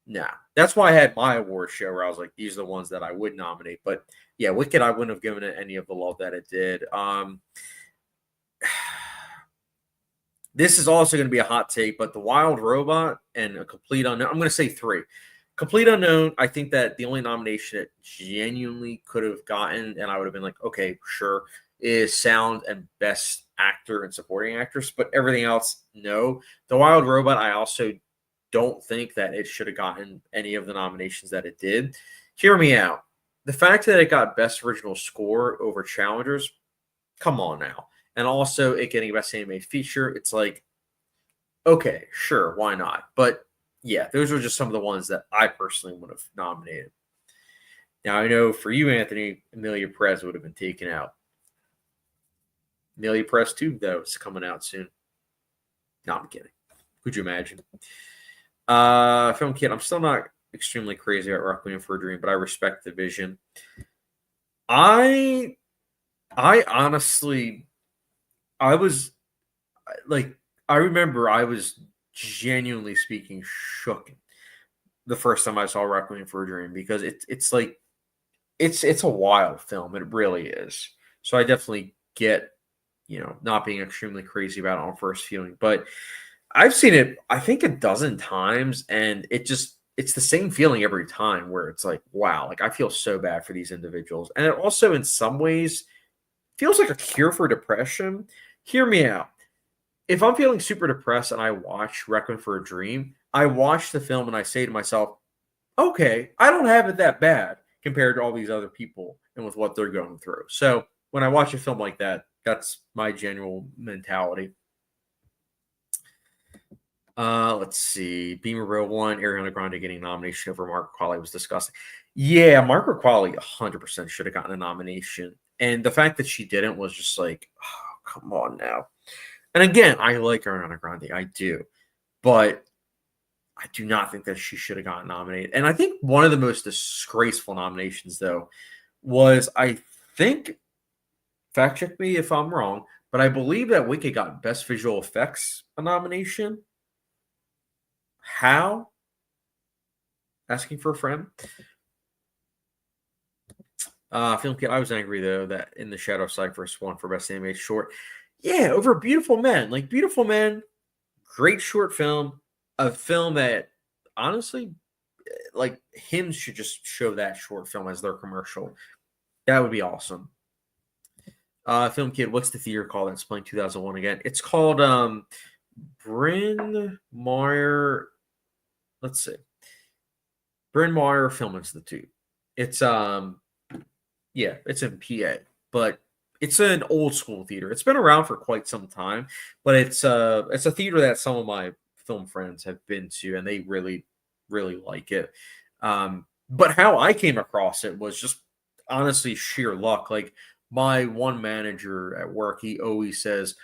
Nah. That's why I had my award show where I was like, these are the ones that I would nominate. But yeah, Wicked, I wouldn't have given it any of the love that it did. this is also going to be a hot take, but The Wild Robot and A Complete Unknown, I'm going to say 3. Complete Unknown, I think that the only nomination it genuinely could have gotten, and I would have been like, okay, sure, is Sound and Best Actor and Supporting Actress, but everything else, no. The Wild Robot, I also don't think that it should have gotten any of the nominations that it did. Hear me out. The fact that it got Best Original Score over Challengers, come on now. And also it getting Best Animated Feature, it's like, okay, sure, why not? But yeah, those are just some of the ones that I personally would have nominated. Now, I know for you, Anthony, Amelia Perez would have been taken out. Amelia Perez 2, though, is coming out soon. No, I'm kidding. Could you imagine? Film Kid, I'm still not extremely crazy about Requiem for a Dream, but I respect the vision. I honestly, I was like, I remember I was genuinely speaking shook the first time I saw Requiem for a Dream, because it's like it's a wild film. It really is. So I definitely get, not being extremely crazy about it on first viewing, but I've seen it, I think, a dozen times, and it's the same feeling every time, where it's like, wow, like I feel so bad for these individuals. And it also in some ways feels like a cure for depression. Hear me out. If I'm feeling super depressed and I watch Requiem for a Dream, I watch the film and I say to myself, okay, I don't have it that bad compared to all these other people and with what they're going through. So when I watch a film like that, that's my general mentality. Let's see. Beamer Row 1, Ariana Grande getting nomination over Margaret Qualley was disgusting. Yeah, Margaret Qualley 100% should have gotten a nomination. And the fact that she didn't was just like, oh, come on now. And again, I like Ariana Grande. I do. But I do not think that she should have gotten nominated. And I think one of the most disgraceful nominations, though, was, I think, fact check me if I'm wrong, but I believe that Wicked got Best Visual Effects a nomination. How? Asking for a friend. Film Kid, I was angry, though, that In the Shadow of Cypress won for Best Animated Short. Yeah, over Beautiful Men. Like, Beautiful Men, great short film. A film that, honestly, like, Hims should just show that short film as their commercial. That would be awesome. Film Kid, what's the theater called that's playing 2001 again? It's called Bryn Mawr. Let's see. Bryn Mawr Film Institute. It's it's in PA, but it's an old school theater. It's been around for quite some time, but it's a theater that some of my film friends have been to, and they really, really like it. But how I came across it was just honestly sheer luck. Like, my one manager at work, he always says,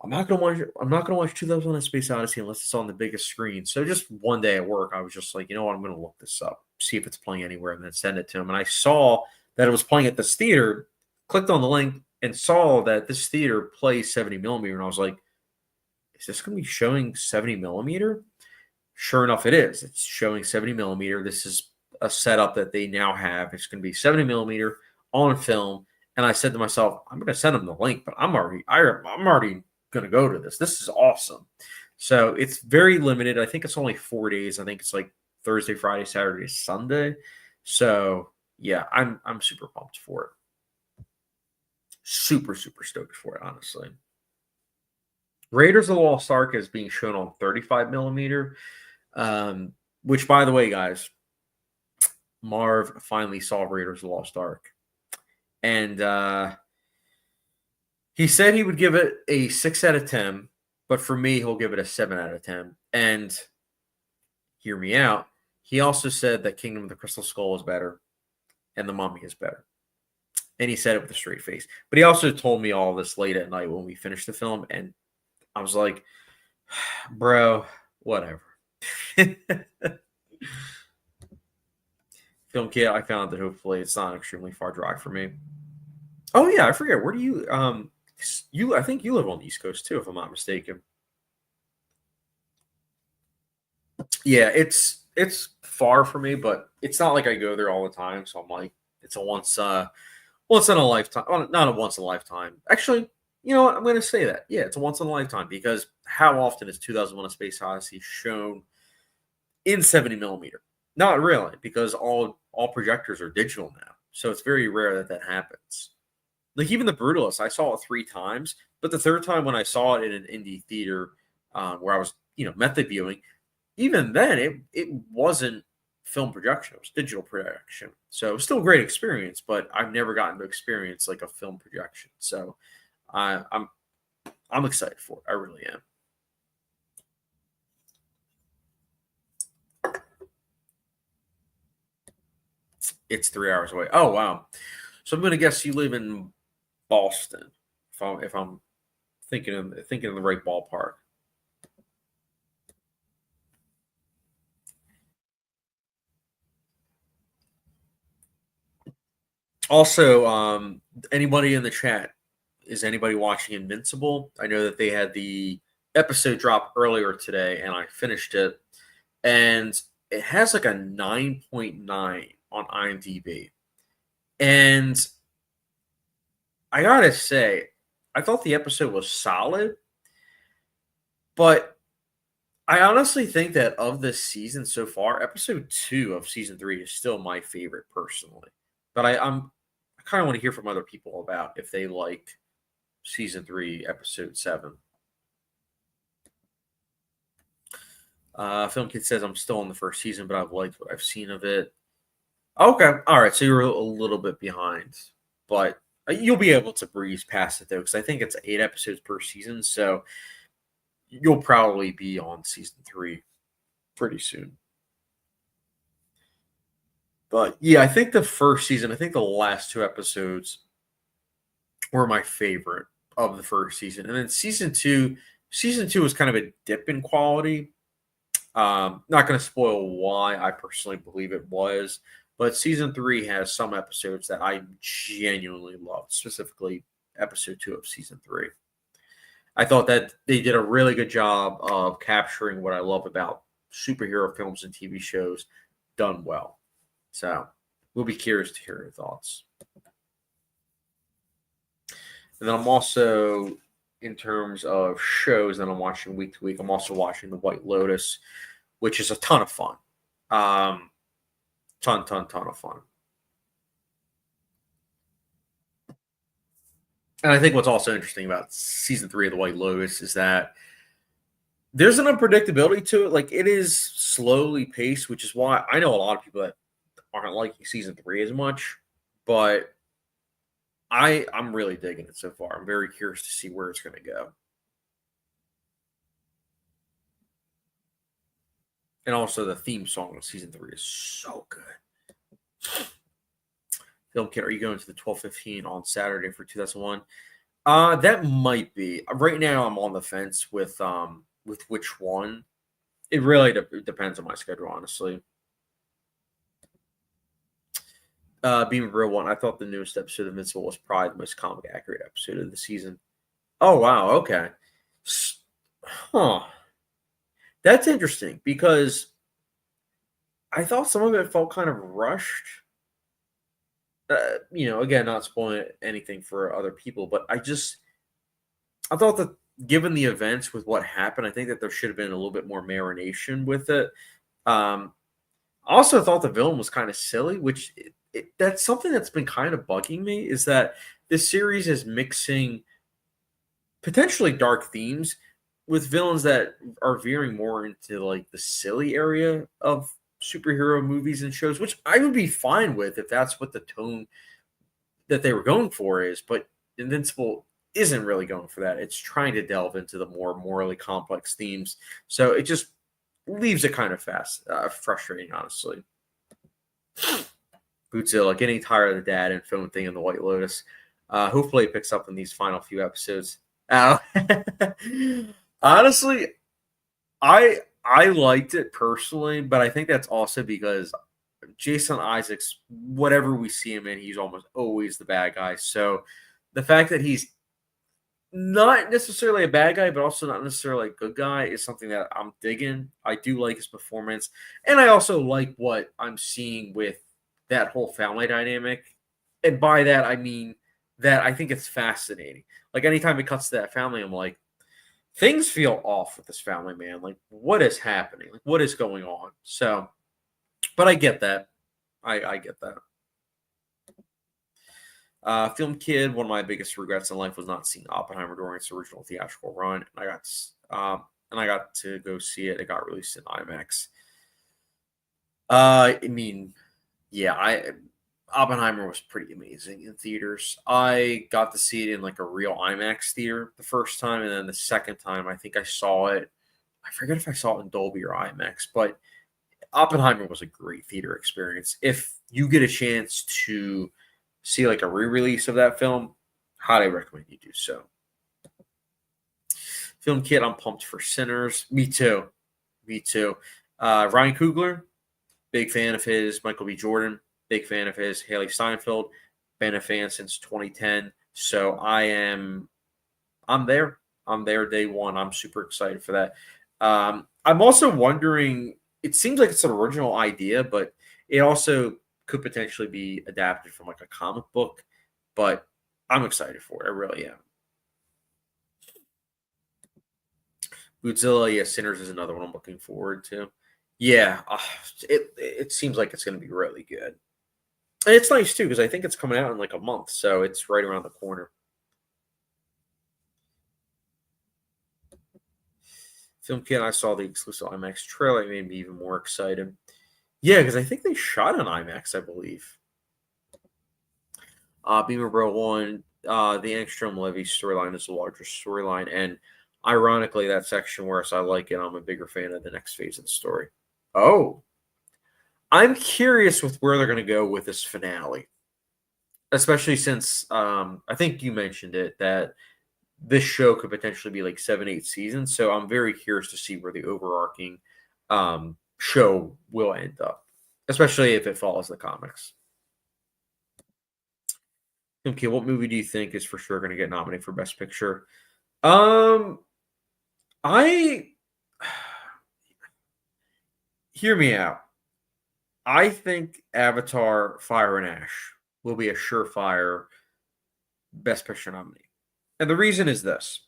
I'm not gonna watch 2001: Space Odyssey unless it's on the biggest screen. So just one day at work, I was just like, you know what, I'm gonna look this up, see if it's playing anywhere, and then send it to him. And I saw that it was playing at this theater, clicked on the link, and saw that this theater plays 70 millimeter. And I was like, is this gonna be showing 70 millimeter? Sure enough, it is. It's showing 70 millimeter. This is a setup that they now have. It's gonna be 70 millimeter on film. And I said to myself, I'm gonna send them the link, but I'm already going to go to this. This is awesome. So it's very limited. I think it's only 4 days. I think it's like Thursday, Friday, Saturday, Sunday. So yeah, I'm super pumped for it. Super, super stoked for it, honestly. Raiders of the Lost Ark is being shown on 35 millimeter, which, by the way, guys, Marv finally saw Raiders of the Lost Ark. And he said he would give it a 6 out of 10, but for me, he'll give it a 7 out of 10. And hear me out. He also said that Kingdom of the Crystal Skull is better and The Mummy is better. And he said it with a straight face. But he also told me all this late at night when we finished the film. And I was like, bro, whatever. Film Kid, I found that hopefully it's not an extremely far drive for me. Oh, yeah, I forget. Where do you... I think you live on the East Coast too, if I'm not mistaken. Yeah, it's far for me, but it's not like I go there all the time. So I'm like, it's a once in a lifetime. Well, not a once in a lifetime. Actually, You know what? I'm going to say that. Yeah, it's a once in a lifetime because how often is 2001: A Space Odyssey shown in 70 millimeter? Not really, because all projectors are digital now, so it's very rare that that happens. Like even The Brutalist, I saw it 3 times, but the third time when I saw it in an indie theater where I was, method viewing, even then it wasn't film projection; it was digital projection. So it was still a great experience, but I've never gotten to experience like a film projection. So I, I'm I'm excited for it. I really am. It's 3 hours away. Oh wow! So I'm gonna guess you live in Boston. If I'm thinking in the right ballpark. Also, anybody in the chat, is anybody watching Invincible? I know that they had the episode drop earlier today, and I finished it, and it has like a 9.9 on IMDb. And I gotta say, I thought the episode was solid, but I honestly think that of this season so far, episode 2 of season 3 is still my favorite personally. But I kind of want to hear from other people about if they like season 3, episode 7. Film Kid says I'm still in the first season, but I've liked what I've seen of it. Okay, all right. So you're a little bit behind, but you'll be able to breeze past it though, because I think it's 8 episodes per season. So you'll probably be on season 3 pretty soon. But yeah, I think the first season, I think the last 2 episodes were my favorite of the first season. And then season two was kind of a dip in quality. Not going to spoil why I personally believe it was, but season 3 has some episodes that I genuinely loved, specifically episode 2 of season 3. I thought that they did a really good job of capturing what I love about superhero films and TV shows done well. So we'll be curious to hear your thoughts. And then I'm also, in terms of shows that I'm watching week to week, I'm also watching The White Lotus, which is a ton of fun. Ton of fun. And I think what's also interesting about season 3 of The White Lotus is that there's an unpredictability to it. Like it is slowly paced, which is why I know a lot of people that aren't liking season 3 as much, but I'm really digging it so far. I'm very curious to see where it's going to go. And also the theme song of season 3 is so good. Film Kit, are you going to the 12:15 on Saturday for 2001? That might be. Right now I'm on the fence with which one. It really depends on my schedule, honestly. Being real one, I thought the newest episode of Invincible was probably the most comic accurate episode of the season. Oh wow, okay. Huh. That's interesting because I thought some of it felt kind of rushed. Again, not spoiling anything for other people, but I thought that given the events with what happened, I think that there should have been a little bit more marination with it. I also thought the villain was kind of silly, which that's something that's been kind of bugging me is that this series is mixing potentially dark themes with villains that are veering more into like the silly area of superhero movies and shows, which I would be fine with if that's what the tone that they were going for is. But Invincible isn't really going for that. It's trying to delve into the more morally complex themes. So it just leaves it kind of frustrating, honestly. Bootzilla getting tired of the dad and phone thing in The White Lotus. Hopefully it picks up in these final few episodes. Honestly, I liked it personally, but I think that's also because Jason Isaacs, whatever we see him in, he's almost always the bad guy. So the fact that he's not necessarily a bad guy, but also not necessarily a good guy is something that I'm digging. I do like his performance. And I also like what I'm seeing with that whole family dynamic. And by that, I mean that I think it's fascinating. Like anytime it cuts to that family, I'm like, things feel off with this family, man. Like, what is happening? Like, what is going on? So, but I get that. I get that. Film kid, one of my biggest regrets in life was not seeing Oppenheimer during its original theatrical run. And I got to go see it. It got released in IMAX. I mean, yeah, I Oppenheimer was pretty amazing in theaters. I got to see it in like a real IMAX theater the first time, and then the second time, I think I saw it. I forget if I saw it in Dolby or IMAX, but Oppenheimer was a great theater experience. If you get a chance to see like a re-release of that film, highly recommend you do so. Film kit, I'm pumped for Sinners. Me too. Me too. Ryan Coogler, big fan of his. Michael B. Jordan, big fan of his. Haley Steinfeld, been a fan since 2010. So I'm there. I'm there day one. I'm super excited for that. I'm also wondering, it seems like it's an original idea, but it also could potentially be adapted from like a comic book. But I'm excited for it. I really am. Godzilla, yeah, Sinners is another one I'm looking forward to. Yeah, it seems like it's going to be really good. And it's nice too because I think it's coming out in like a month, so it's right around the corner. Film Kit, I saw the exclusive IMAX trailer. It made me even more excited. Yeah, because I think they shot on IMAX, I believe. Beamer Bro 1, the Angstrom Levy storyline is the largest storyline. And ironically, that section where I like it, I'm a bigger fan of the next phase of the story. Oh, I'm curious with where they're going to go with this finale, especially since I think you mentioned it that this show could potentially be like 7, 8 seasons. So I'm very curious to see where the overarching show will end up, especially if it follows the comics. Okay, what movie do you think is for sure going to get nominated for Best Picture? Um, I hear me out. I think Avatar: Fire and Ash will be a surefire Best Picture nominee, and the reason is this: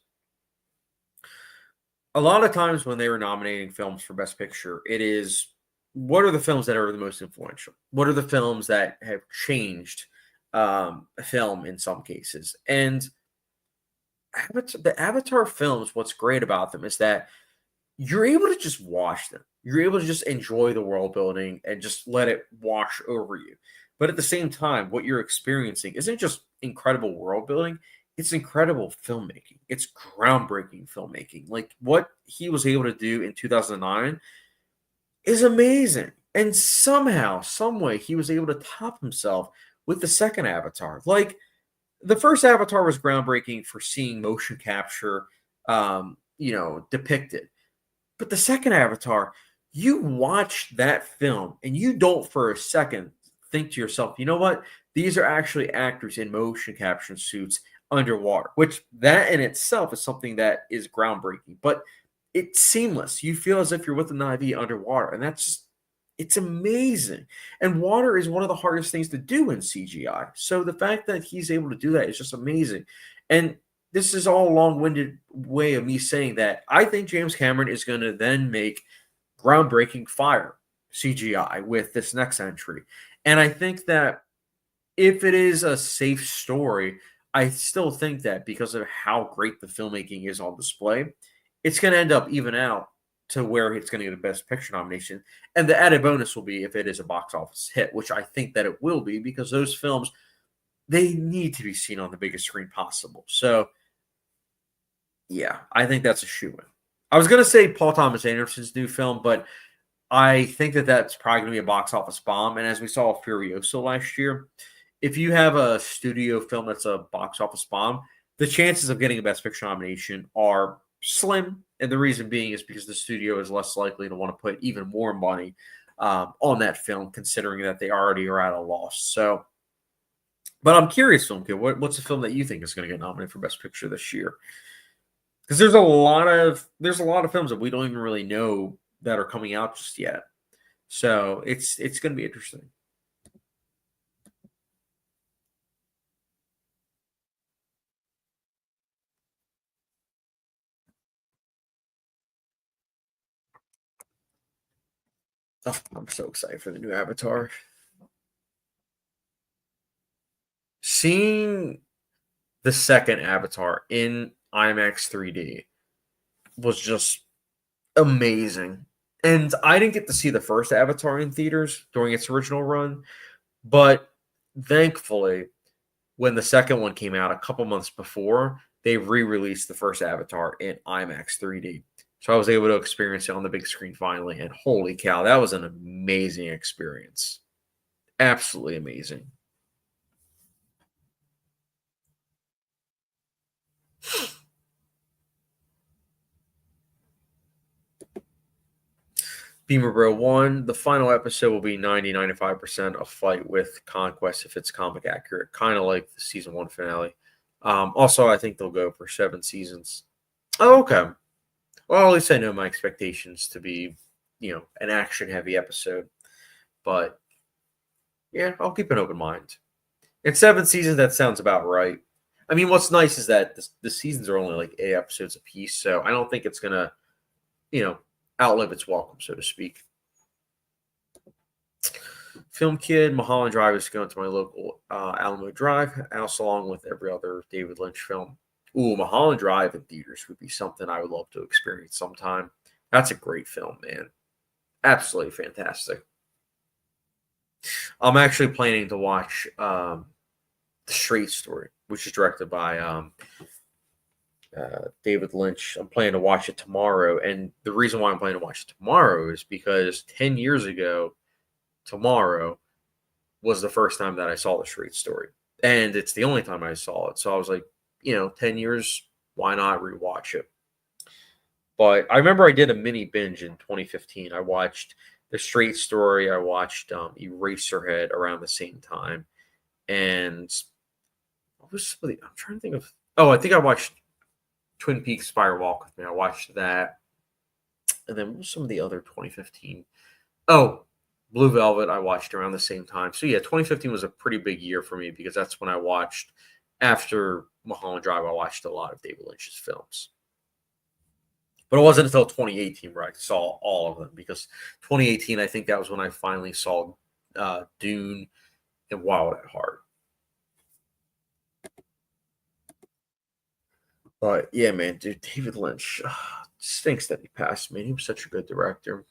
a lot of times when they were nominating films for Best Picture, it is what are the films that are the most influential? What are the films that have changed a film in some cases? And the Avatar films, what's great about them is that you're able to just watch them. You're able to just enjoy the world building and just let it wash over you. But at the same time, what you're experiencing isn't just incredible world building, it's incredible filmmaking. It's groundbreaking filmmaking. Like what he was able to do in 2009 is amazing. And somehow, some way, he was able to top himself with the second Avatar. Like the first Avatar was groundbreaking for seeing motion capture, depicted. But the second Avatar, you watch that film and you don't for a second think to yourself, you know what? These are actually actors in motion capture suits underwater, which that in itself is something that is groundbreaking. But it's seamless. You feel as if you're with an IV underwater, and that's just it's amazing. And water is one of the hardest things to do in CGI. So the fact that he's able to do that is just amazing. And this is all a long-winded way of me saying that I think James Cameron is going to then make groundbreaking fire CGI with this next entry. And I think that if it is a safe story, I still think that because of how great the filmmaking is on display, it's going to end up even out to where it's going to get a Best Picture nomination. And the added bonus will be if it is a box office hit, which I think that it will be because those films, they need to be seen on the biggest screen possible. So, yeah, I think that's a shoe-in. I was going to say Paul Thomas Anderson's new film, but I think that that's probably going to be a box office bomb. And as we saw with Furiosa last year, if you have a studio film that's a box office bomb, the chances of getting a Best Picture nomination are slim. And the reason being is because the studio is less likely to want to put even more money on that film, considering that they already are at a loss. So, but I'm curious, Film Kid, what's a film that you think is going to get nominated for Best Picture this year? Because there's a lot of films that we don't even really know that are coming out just yet. So it's going to be interesting. Oh, I'm so excited for the new Avatar. Seeing the second Avatar in IMAX 3D was just amazing. And I didn't get to see the first Avatar in theaters during its original run, but thankfully, when the second one came out a couple months before, they re-released the first Avatar in IMAX 3D. So I was able to experience it on the big screen finally, and holy cow, that was an amazing experience. Absolutely amazing. Beamer Bro 1, the final episode will be 95% a fight with Conquest if it's comic accurate, kind of like the season 1 finale. Also, I think they'll go for 7 seasons. Oh, okay. Well, at least I know my expectations to be, an action heavy episode. But yeah, I'll keep an open mind. In 7 seasons, that sounds about right. I mean, what's nice is that the seasons are only like 8 episodes apiece, so I don't think it's gonna, outlive its welcome, so to speak. Film Kid, Mulholland Drive is going to my local Alamo Drive house, along with every other David Lynch film. Ooh, Mulholland Drive in theaters would be something I would love to experience sometime. That's a great film, man. Absolutely fantastic. I'm actually planning to watch The Straight Story, which is directed by David Lynch. I'm planning to watch it tomorrow. And the reason why I'm planning to watch it tomorrow is because 10 years ago, tomorrow was the first time that I saw The Straight Story. And it's the only time I saw it. So I was like, 10 years, why not rewatch it? But I remember I did a mini binge in 2015. I watched The Straight Story. I watched Eraserhead around the same time. And what was somebody? I'm trying to think of. Oh, I think I watched Twin Peaks Fire Walk with Me. I watched that. And then what was some of the other 2015? Oh, Blue Velvet I watched around the same time. So yeah, 2015 was a pretty big year for me because that's when I watched, after Mulholland Drive, I watched a lot of David Lynch's films. But it wasn't until 2018 where I saw all of them, because 2018, I think that was when I finally saw Dune and Wild at Heart. But yeah, man, dude, David Lynch stinks that he passed. Man, he was such a good director.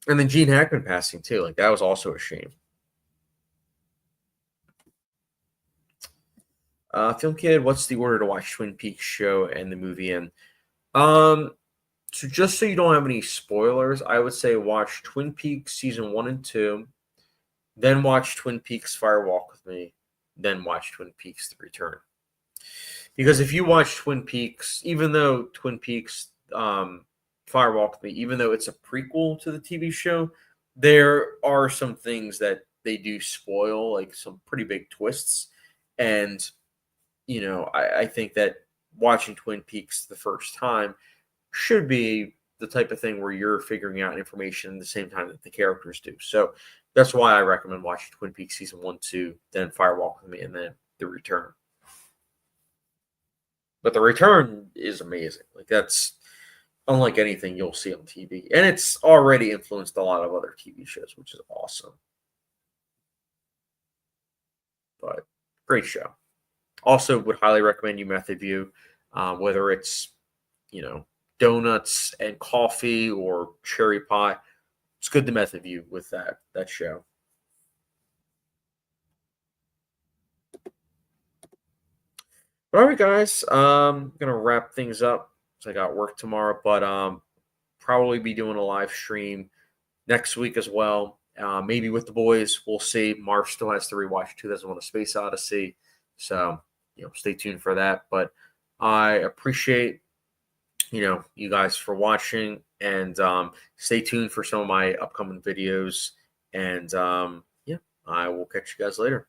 And then Gene Hackman passing too, like that was also a shame. Film Kid, what's the order to watch Twin Peaks show and the movie in? So just so you don't have any spoilers, I would say watch Twin Peaks season 1 and 2, then watch Twin Peaks Fire Walk with Me, then watch Twin Peaks The Return. Because if you watch Twin Peaks, even though Twin Peaks Fire Walk with Me, even though it's a prequel to the TV show, there are some things that they do spoil, like some pretty big twists. And, I think that watching Twin Peaks the first time should be the type of thing where you're figuring out information at the same time that the characters do. So that's why I recommend watching Twin Peaks season 1, 2, then Fire Walk with Me, and then The Return. But The Return is amazing. Like that's unlike anything you'll see on TV. And it's already influenced a lot of other TV shows, which is awesome. But great show. Also would highly recommend you Method View, whether it's, donuts and coffee or cherry pie. It's good to Method View with that show. All right, guys. Gonna wrap things up. So I got work tomorrow, but probably be doing a live stream next week as well. Maybe with the boys. We'll see. Marv still has to rewatch 2001: A Space Odyssey, so stay tuned for that. But I appreciate you guys for watching, and stay tuned for some of my upcoming videos. And yeah, I will catch you guys later.